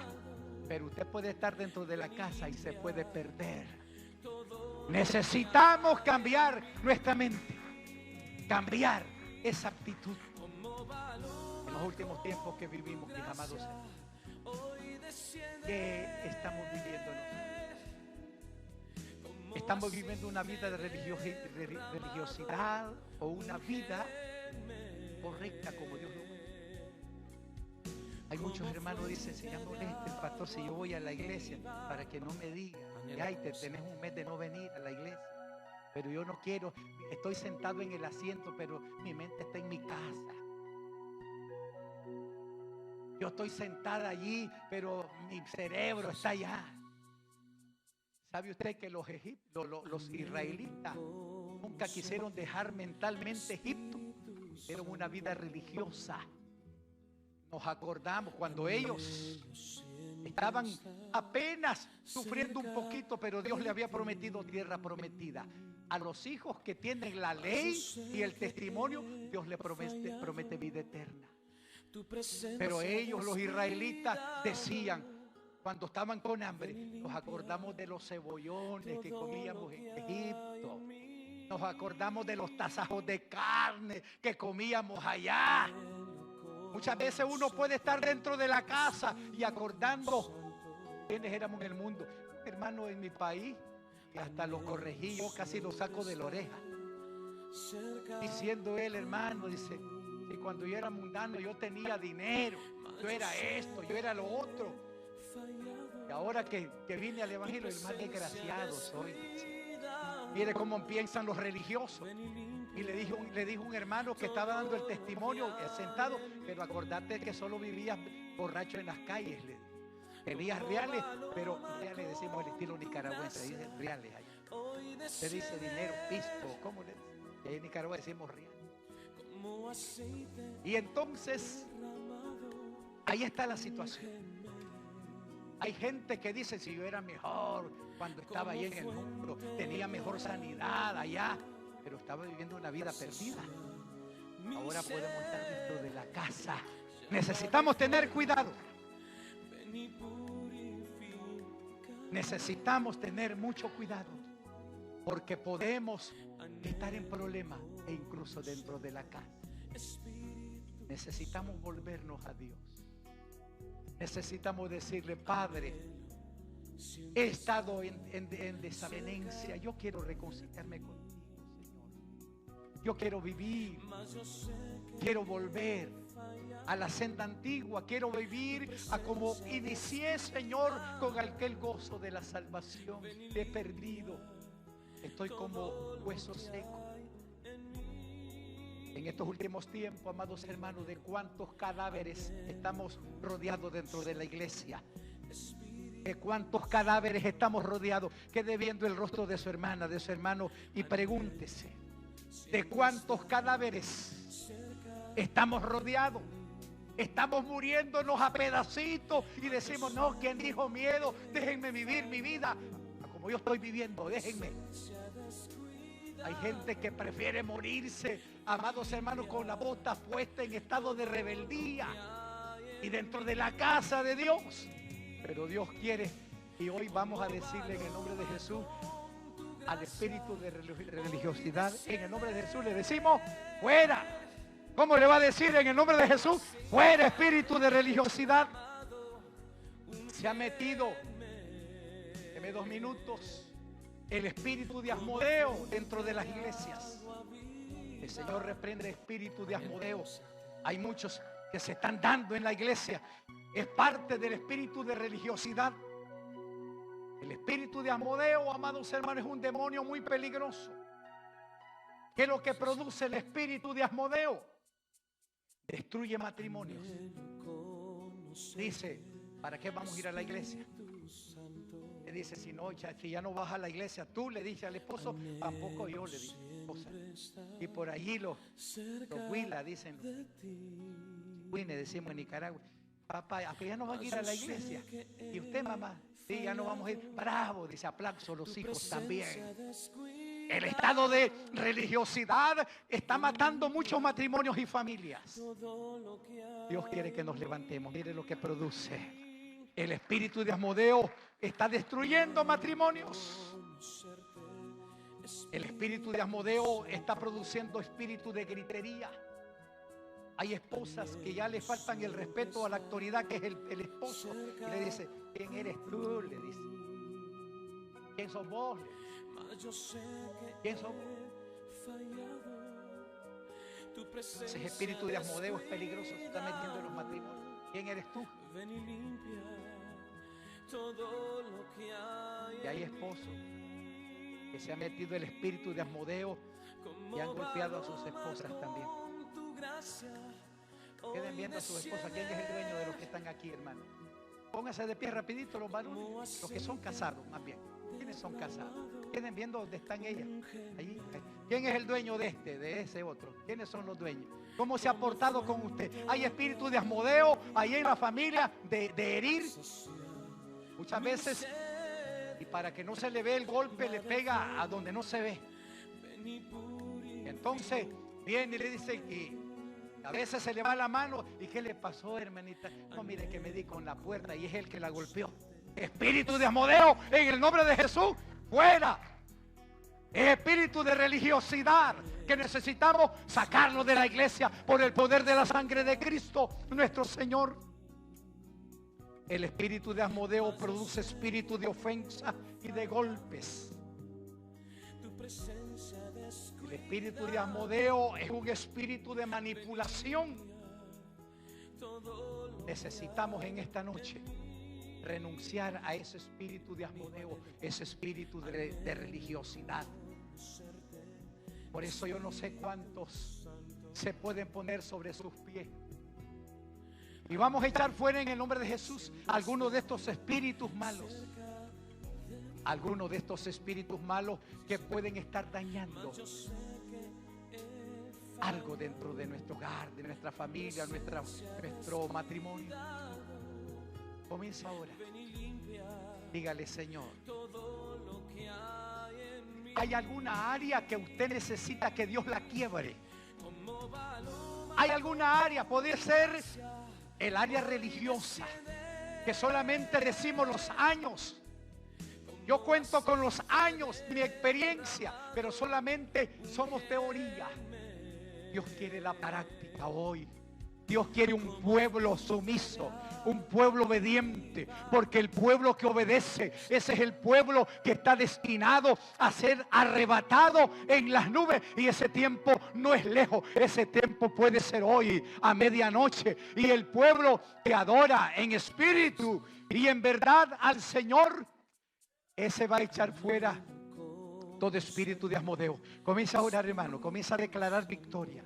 pero usted puede estar dentro de la casa y se puede perder. Necesitamos cambiar nuestra mente, cambiar esa actitud. En los últimos tiempos que vivimos, mis amados hermanos, ¿qué estamos viviendo nosotros? ¿Estamos viviendo una vida de religiosidad o una vida correcta como Dios lo ve? Hay muchos hermanos que dicen, si ya moleste el pastor si yo voy a la iglesia, para que no me diga, ay, te tenés un mes de no venir a la iglesia, pero yo no quiero, estoy sentado en el asiento, pero mi mente está en mi casa. Yo estoy sentada allí, pero mi cerebro está allá. ¿Sabe usted que los israelitas nunca quisieron dejar mentalmente Egipto? Era una vida religiosa. Nos acordamos cuando ellos estaban apenas sufriendo un poquito, pero Dios le había prometido tierra prometida. A los hijos que tienen la ley y el testimonio, Dios le promete vida eterna. Pero ellos, los israelitas, decían, cuando estaban con hambre, nos acordamos de los cebollones que comíamos en Egipto. Nos acordamos de los tasajos de carne que comíamos allá. Muchas veces uno puede estar dentro de la casa y acordando quiénes éramos en el mundo. Hermano, en mi país, y hasta lo corregí, yo casi lo saco de la oreja. Diciendo él, hermano, dice, y cuando yo era mundano yo tenía dinero, yo era esto, yo era lo otro. Y ahora que vine al evangelio, el más desgraciado soy. Mire cómo piensan los religiosos. Y le dijo un hermano que estaba dando el testimonio sentado, pero acordate que solo vivías borracho en las calles. Tenías reales, pero reales decimos el estilo nicaragüense, dicen reales allá. Se dice dinero, pisco, ¿cómo le dice? Y ahí en Nicaragua decimos reales. Y entonces, ahí está la situación. Hay gente que dice, si yo era mejor cuando estaba ahí en el mundo, tenía mejor sanidad allá, pero estaba viviendo una vida perdida. Ahora podemos estar dentro de la casa. Necesitamos tener cuidado. Necesitamos tener mucho cuidado, porque podemos estar en problemas e incluso dentro de la casa. Necesitamos volvernos a Dios. Necesitamos decirle, Padre, he estado en desavenencia, yo quiero reconciliarme contigo, Señor. Yo quiero vivir, quiero volver a la senda antigua, quiero vivir a como inicié, Señor, con aquel gozo de la salvación. He perdido, estoy como hueso seco. En estos últimos tiempos, amados hermanos, de cuántos cadáveres estamos rodeados dentro de la iglesia. De cuántos cadáveres estamos rodeados. Quede viendo el rostro de su hermana, de su hermano, y pregúntese, ¿de cuántos cadáveres estamos rodeados? Estamos muriéndonos a pedacitos y decimos, no, ¿quién dijo miedo? Déjenme vivir mi vida como yo estoy viviendo, déjenme. Hay gente que prefiere morirse, amados hermanos, con la bota puesta en estado de rebeldía y dentro de la casa de Dios. Pero Dios quiere, y hoy vamos a decirle en el nombre de Jesús al espíritu de religiosidad, en el nombre de Jesús le decimos, fuera. ¿Cómo le va a decir en el nombre de Jesús? Fuera, espíritu de religiosidad. Se ha metido, deme 2 minutos, el espíritu de Asmodeo dentro de las iglesias. El Señor reprende el espíritu de Asmodeo. Hay muchos que se están dando en la iglesia. Es parte del espíritu de religiosidad. El espíritu de Asmodeo, amados hermanos, es un demonio muy peligroso. ¿Qué es lo que produce el espíritu de Asmodeo? Destruye matrimonios. Dice, ¿para qué vamos a ir a la iglesia? Le dice, si ya no vas a la iglesia, tú le dices al esposo, tampoco yo, le dice esposa. Y por allí los huila dicen, huine decimos en Nicaragua, papá, ya no van a ir a la iglesia. Y usted, mamá, sí, ya no vamos a ir. Bravo, dice, aplauso a los hijos también. El estado de religiosidad está matando muchos matrimonios y familias. Dios quiere que nos levantemos. Mire lo que produce. El espíritu de Asmodeo está destruyendo matrimonios. El espíritu de Asmodeo está produciendo espíritu de gritería. Hay esposas que ya le faltan el respeto a la autoridad que es el esposo. Y le dice, ¿quién eres tú? Le dice. ¿Quién sos vos? ¿Quién sos vos? Ese espíritu de Asmodeo es peligroso. Se está metiendo en los matrimonios. ¿Quién eres tú? Y hay esposos que se han metido el espíritu de Asmodeo y han golpeado a sus esposas también. Queden viendo a sus esposas. ¿Quién es el dueño de los que están aquí, hermano? Pónganse de pie rapidito los varones, los que son casados más bien. ¿Quiénes son casados? Queden viendo dónde están ellas. Allí. ¿Quién es el dueño de ese otro? ¿Quiénes son los dueños? ¿Cómo se ha portado con usted? Hay espíritu de Asmodeo ahí en la familia de herir. Muchas veces, y para que no se le ve el golpe, le pega a donde no se ve. Entonces viene y le dice que a veces se le va la mano. ¿Y qué le pasó, hermanita? No, mire que me di con la puerta y es él que la golpeó. Espíritu de Asmodeo, en el nombre de Jesús, fuera. Es espíritu de religiosidad que necesitamos sacarlo de la iglesia por el poder de la sangre de Cristo, nuestro Señor. El espíritu de Asmodeo produce espíritu de ofensa y de golpes. El espíritu de Asmodeo es un espíritu de manipulación. Necesitamos en esta noche renunciar a ese espíritu de Asmodeo, ese espíritu de religiosidad. Por eso yo no sé cuántos se pueden poner sobre sus pies. Y vamos a echar fuera en el nombre de Jesús algunos de estos espíritus malos. Algunos de estos espíritus malos que pueden estar dañando algo dentro de nuestro hogar, de nuestra familia, nuestro matrimonio. Comienza ahora. Dígale, Señor, ¿hay alguna área que usted necesita que Dios la quiebre? ¿Hay alguna área? Puede ser el área religiosa, que solamente decimos los años. Yo cuento con los años, mi experiencia, pero solamente somos teoría. Dios quiere la práctica hoy. Dios quiere un pueblo sumiso, un pueblo obediente, porque el pueblo que obedece, ese es el pueblo que está destinado a ser arrebatado en las nubes, y ese tiempo no es lejos, ese tiempo puede ser hoy a medianoche. Y el pueblo que adora en espíritu y en verdad al Señor, ese va a echar fuera todo espíritu de Asmodeo. Comienza a orar, hermano, comienza a declarar victoria.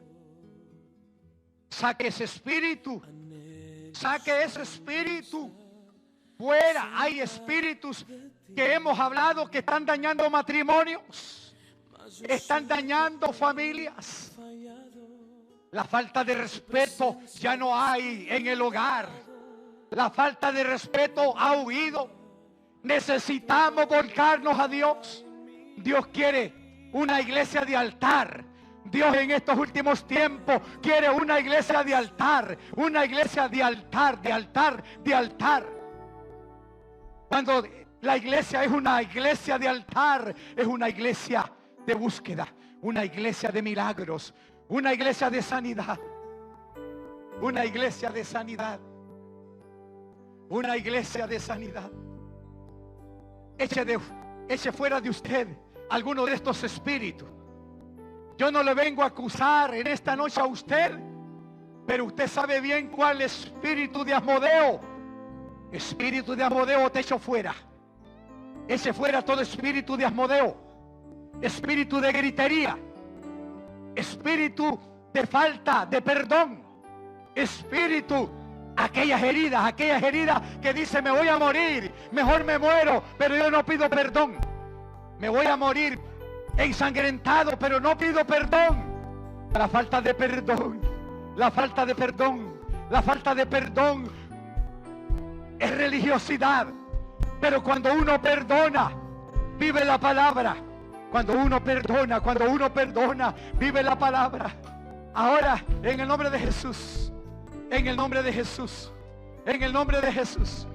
Saque ese espíritu. Saque ese espíritu fuera. Hay espíritus que hemos hablado que están dañando matrimonios, están dañando familias. La falta de respeto ya no hay en el hogar. La falta de respeto ha huido. Necesitamos volcarnos a Dios. Dios quiere una iglesia de altar. Dios en estos últimos tiempos quiere una iglesia de altar, una iglesia de altar, de altar, de altar. Cuando la iglesia es una iglesia de altar, es una iglesia de búsqueda, una iglesia de milagros, una iglesia de sanidad, una iglesia de sanidad, una iglesia de sanidad. Eche fuera de usted alguno de estos espíritus. Yo no le vengo a acusar en esta noche a usted, pero usted sabe bien cuál espíritu de Asmodeo. Espíritu de Asmodeo, te echo fuera. Eche fuera todo espíritu de Asmodeo. Espíritu de gritería. espíritu de falta de perdón, espíritu, aquellas heridas que dice: me voy a morir, mejor me muero, pero yo no pido perdón. Me voy a morir ensangrentado, pero no pido perdón. La falta de perdón, la falta de perdón, la falta de perdón es religiosidad. Pero cuando uno perdona, vive la palabra. Cuando uno perdona, vive la palabra. Ahora, en el nombre de Jesús, en el nombre de Jesús, en el nombre de Jesús.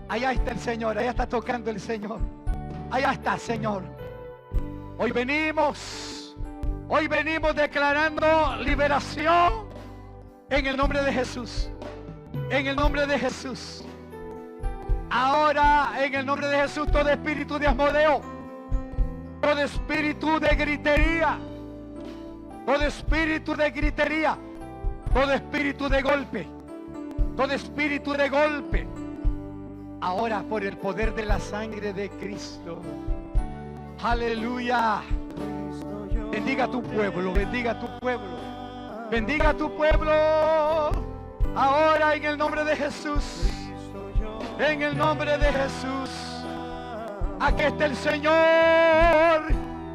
Allá está el Señor, allá está tocando el Señor. Allá está, Señor. Hoy venimos declarando liberación en el nombre de Jesús. En el nombre de Jesús. Ahora, en el nombre de Jesús, todo espíritu de Asmodeo, todo espíritu de gritería, todo espíritu de gritería, todo espíritu de golpe, todo espíritu de golpe, ahora por el poder de la sangre de Cristo. Aleluya. Bendiga a tu pueblo, bendiga a tu pueblo, bendiga a tu pueblo. Ahora en el nombre de Jesús, en el nombre de Jesús. Aquí está el Señor.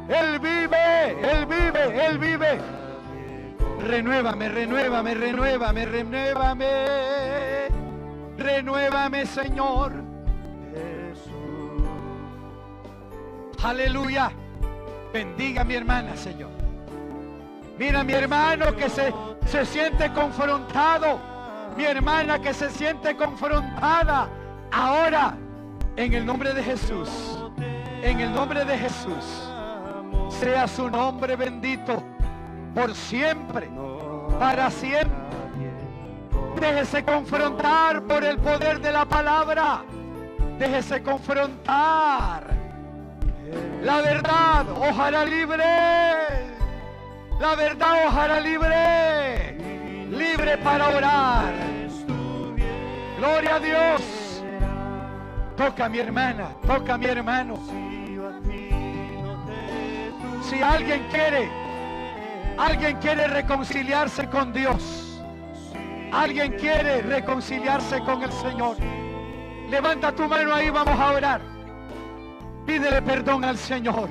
Él vive, Él vive, Él vive. Renuévame, renuévame, renuévame, renuévame. Renuévame, Señor. Aleluya. Bendiga a mi hermana, Señor. Mira a mi hermano que se siente confrontado. Mi hermana que se siente confrontada. Ahora, en el nombre de Jesús, en el nombre de Jesús, sea su nombre bendito por siempre, para siempre. Déjese confrontar por el poder de la palabra. Déjese confrontar. La verdad os hará libre. La verdad os hará libre. Libre para orar. Gloria a Dios. Toca a mi hermana, toca a mi hermano. Si alguien quiere reconciliarse con Dios, alguien quiere reconciliarse con el Señor, levanta tu mano ahí, vamos a orar. Pídele perdón al Señor.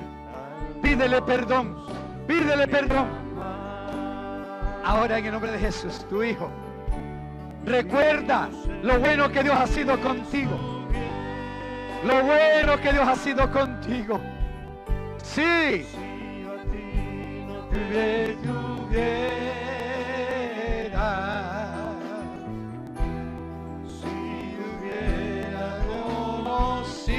Pídele perdón. Pídele perdón. Ahora en el nombre de Jesús, tu hijo, recuerda lo bueno que Dios ha sido contigo. Lo bueno que Dios ha sido contigo. Sí. Si hubiera conocido.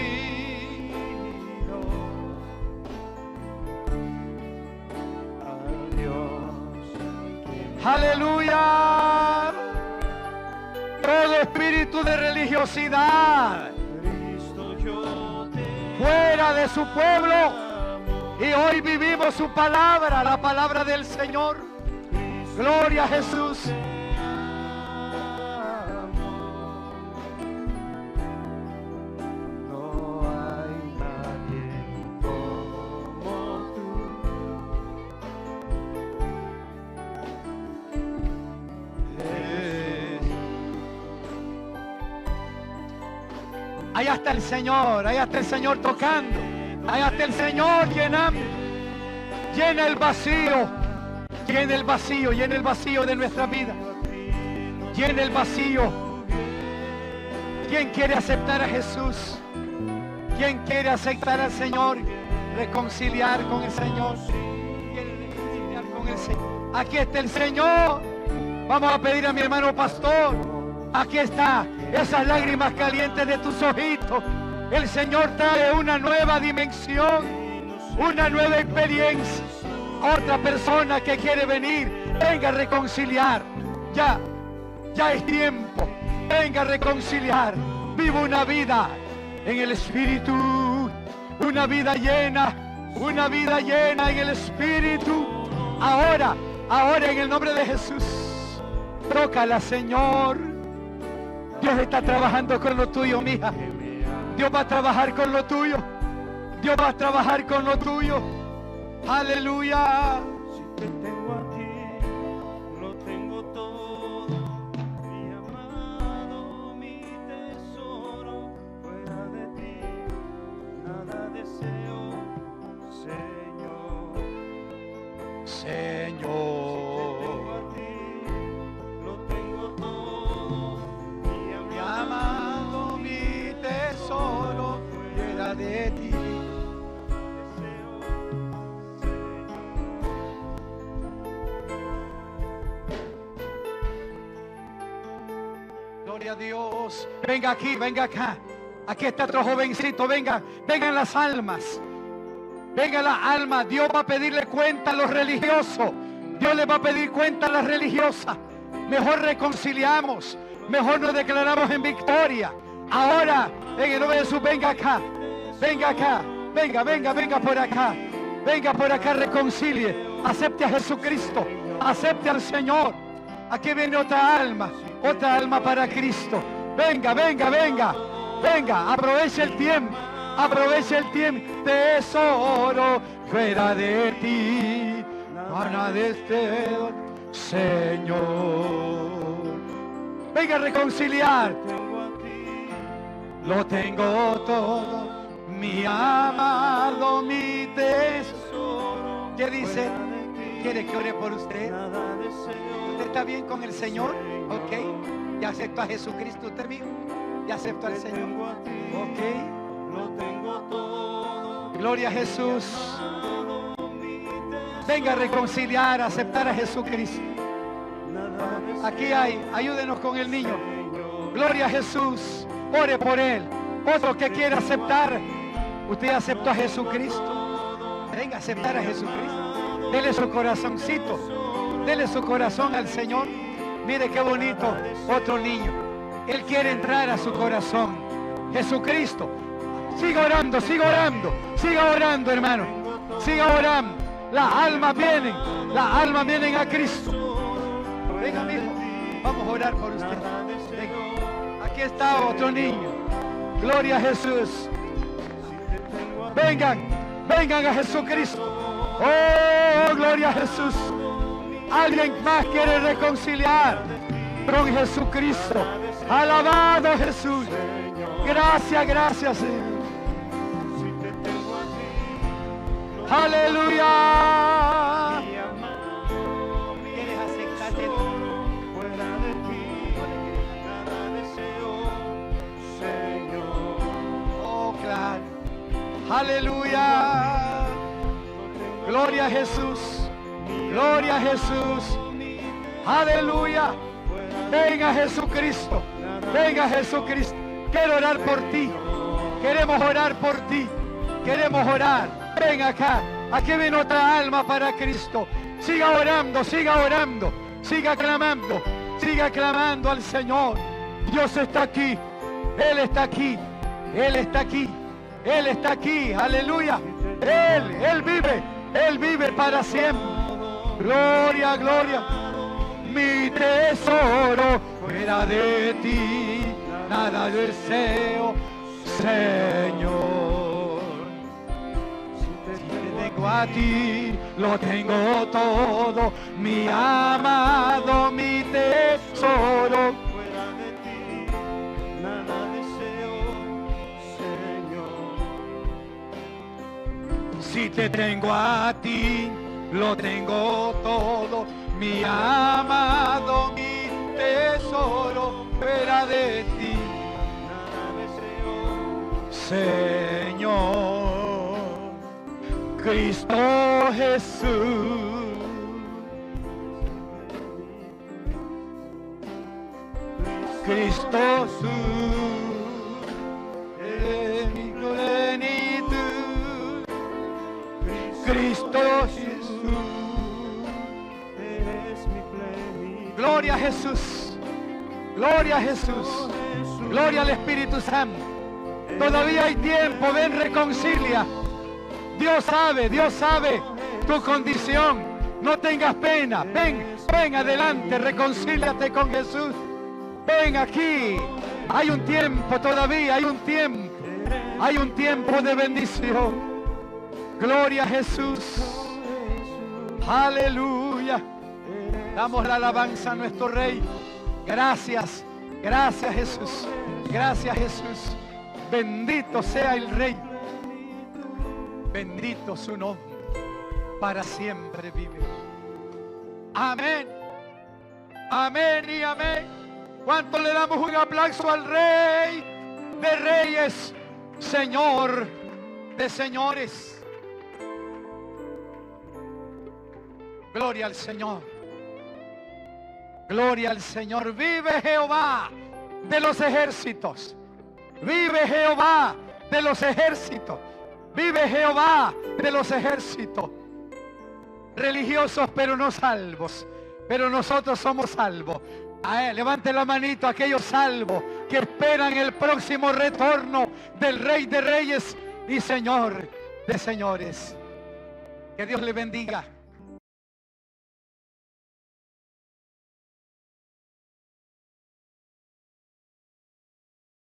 Aleluya. Todo espíritu de religiosidad fuera de su pueblo. Y hoy vivimos su palabra, la palabra del Señor. Gloria a Jesús. No hay nadie como tú. Allá está el Señor, allá está el Señor tocando. Allá está el Señor llenando. Llena el vacío. Llena el vacío, llena el vacío de nuestra vida. Llena el vacío. ¿Quién quiere aceptar a Jesús? ¿Quién quiere aceptar al Señor? Reconciliar con el Señor. ¿Quiere reconciliar con el Señor? Aquí está el Señor. Vamos a pedir a mi hermano pastor. Aquí está. Esas lágrimas calientes de tus ojitos. El Señor trae una nueva dimensión, una nueva experiencia. Otra persona que quiere venir, venga a reconciliar. Ya es tiempo. Venga a reconciliar. Viva una vida en el Espíritu. Una vida llena en el Espíritu. Ahora en el nombre de Jesús. Tócala, Señor. Dios está trabajando con lo tuyo, mija. Dios va a trabajar con lo tuyo. Dios va a trabajar con lo tuyo. Aleluya. te tengo a ti, lo tengo todo, mi amado, mi tesoro. Fuera de ti, nada deseo, Señor. Señor, Lo tengo todo, mi amado, mi tesoro, fuera de ti. Gloria a Dios. Venga aquí, venga acá. Aquí está otro jovencito. Venga, vengan las almas. Venga la alma. Dios va a pedirle cuenta a los religiosos. Dios le va a pedir cuenta a las religiosas. Mejor reconciliamos. Mejor nos declaramos en victoria. Ahora, en el nombre de Jesús, venga acá. Venga acá. Venga, venga, venga por acá. Venga por acá, reconcilie. Acepte a Jesucristo. Acepte al Señor. Aquí viene otra alma para Cristo. Venga, venga, venga. Venga, aproveche el tiempo. Aproveche el tiempo. Tesoro fuera de ti. Nada de este Señor. Venga a reconciliar. Lo tengo todo. Mi amado, mi tesoro. ¿Qué dice? ¿Quiere que ore por usted? ¿Usted está bien con el Señor? Ok. ¿Ya aceptó a Jesucristo usted mismo? ¿Ya aceptó al Señor? Ok. Gloria a Jesús. Venga a reconciliar, a aceptar a Jesucristo. Aquí hay, ayúdenos con el niño. Gloria a Jesús. Ore por él. Otro que quiera aceptar. Usted aceptó a Jesucristo. Venga a aceptar a Jesucristo. Dele su corazoncito. Dele su corazón al Señor. Mire qué bonito. Otro niño. Él quiere entrar a su corazón. Jesucristo. Siga orando, siga orando. Siga orando, hermano. Siga orando. Las almas vienen a Cristo. Venga, amigo. Vamos a orar por usted. Venga. Aquí está otro niño. Gloria a Jesús. Vengan, vengan a Jesucristo. Oh, gloria a Jesús. Alguien más quiere reconciliar con Jesucristo. Alabado Jesús. Gracias, gracias, Señor. Aleluya. ¿Quieres aceptarte? Fuera de ti, nada deseo, Señor. Oh, claro. Aleluya. Gloria a Jesús. Gloria a Jesús. Aleluya. Venga Jesucristo. Venga Jesucristo. Quiero orar por ti. Queremos orar por ti. Queremos orar. Ven acá. Aquí viene otra alma para Cristo. Siga orando, siga orando. Siga clamando al Señor. Dios está aquí. Él está aquí. Él está aquí. Él está aquí. Aleluya. Él vive para siempre. Gloria, gloria. Mi tesoro fuera de ti. Nada deseo, Señor. A ti lo tengo todo, mi amado, mi tesoro. Fuera de ti, nada deseo, Señor. Si te tengo a ti, lo tengo todo, mi amado, mi tesoro. Fuera de ti, nada deseo, Señor. Cristo Jesús, Cristo Jesús, eres mi plenitud. Cristo Jesús, eres mi plenitud. gloria a Jesús, gloria a Jesús, gloria al Espíritu Santo. Todavía hay tiempo, ven, reconcilia. Dios sabe tu condición. No tengas pena. Ven adelante, reconcíliate con Jesús. Ven aquí. Hay un tiempo todavía, hay un tiempo. Hay un tiempo de bendición. Gloria a Jesús. Aleluya. Damos la alabanza a nuestro Rey. Gracias, gracias Jesús. Gracias Jesús. Bendito sea el Rey. Bendito su nombre. Para siempre vive. Amén. Amén y amén. ¿Cuánto le damos un aplauso al Rey de Reyes, Señor de señores? Gloria al Señor. Gloria al Señor. Vive Jehová de los ejércitos. Vive Jehová de los ejércitos. Vive Jehová de los ejércitos. Religiosos pero no salvos. Pero nosotros somos salvos. Levante la manito aquellos salvos que esperan el próximo retorno del Rey de Reyes y Señor de señores. Que Dios le bendiga.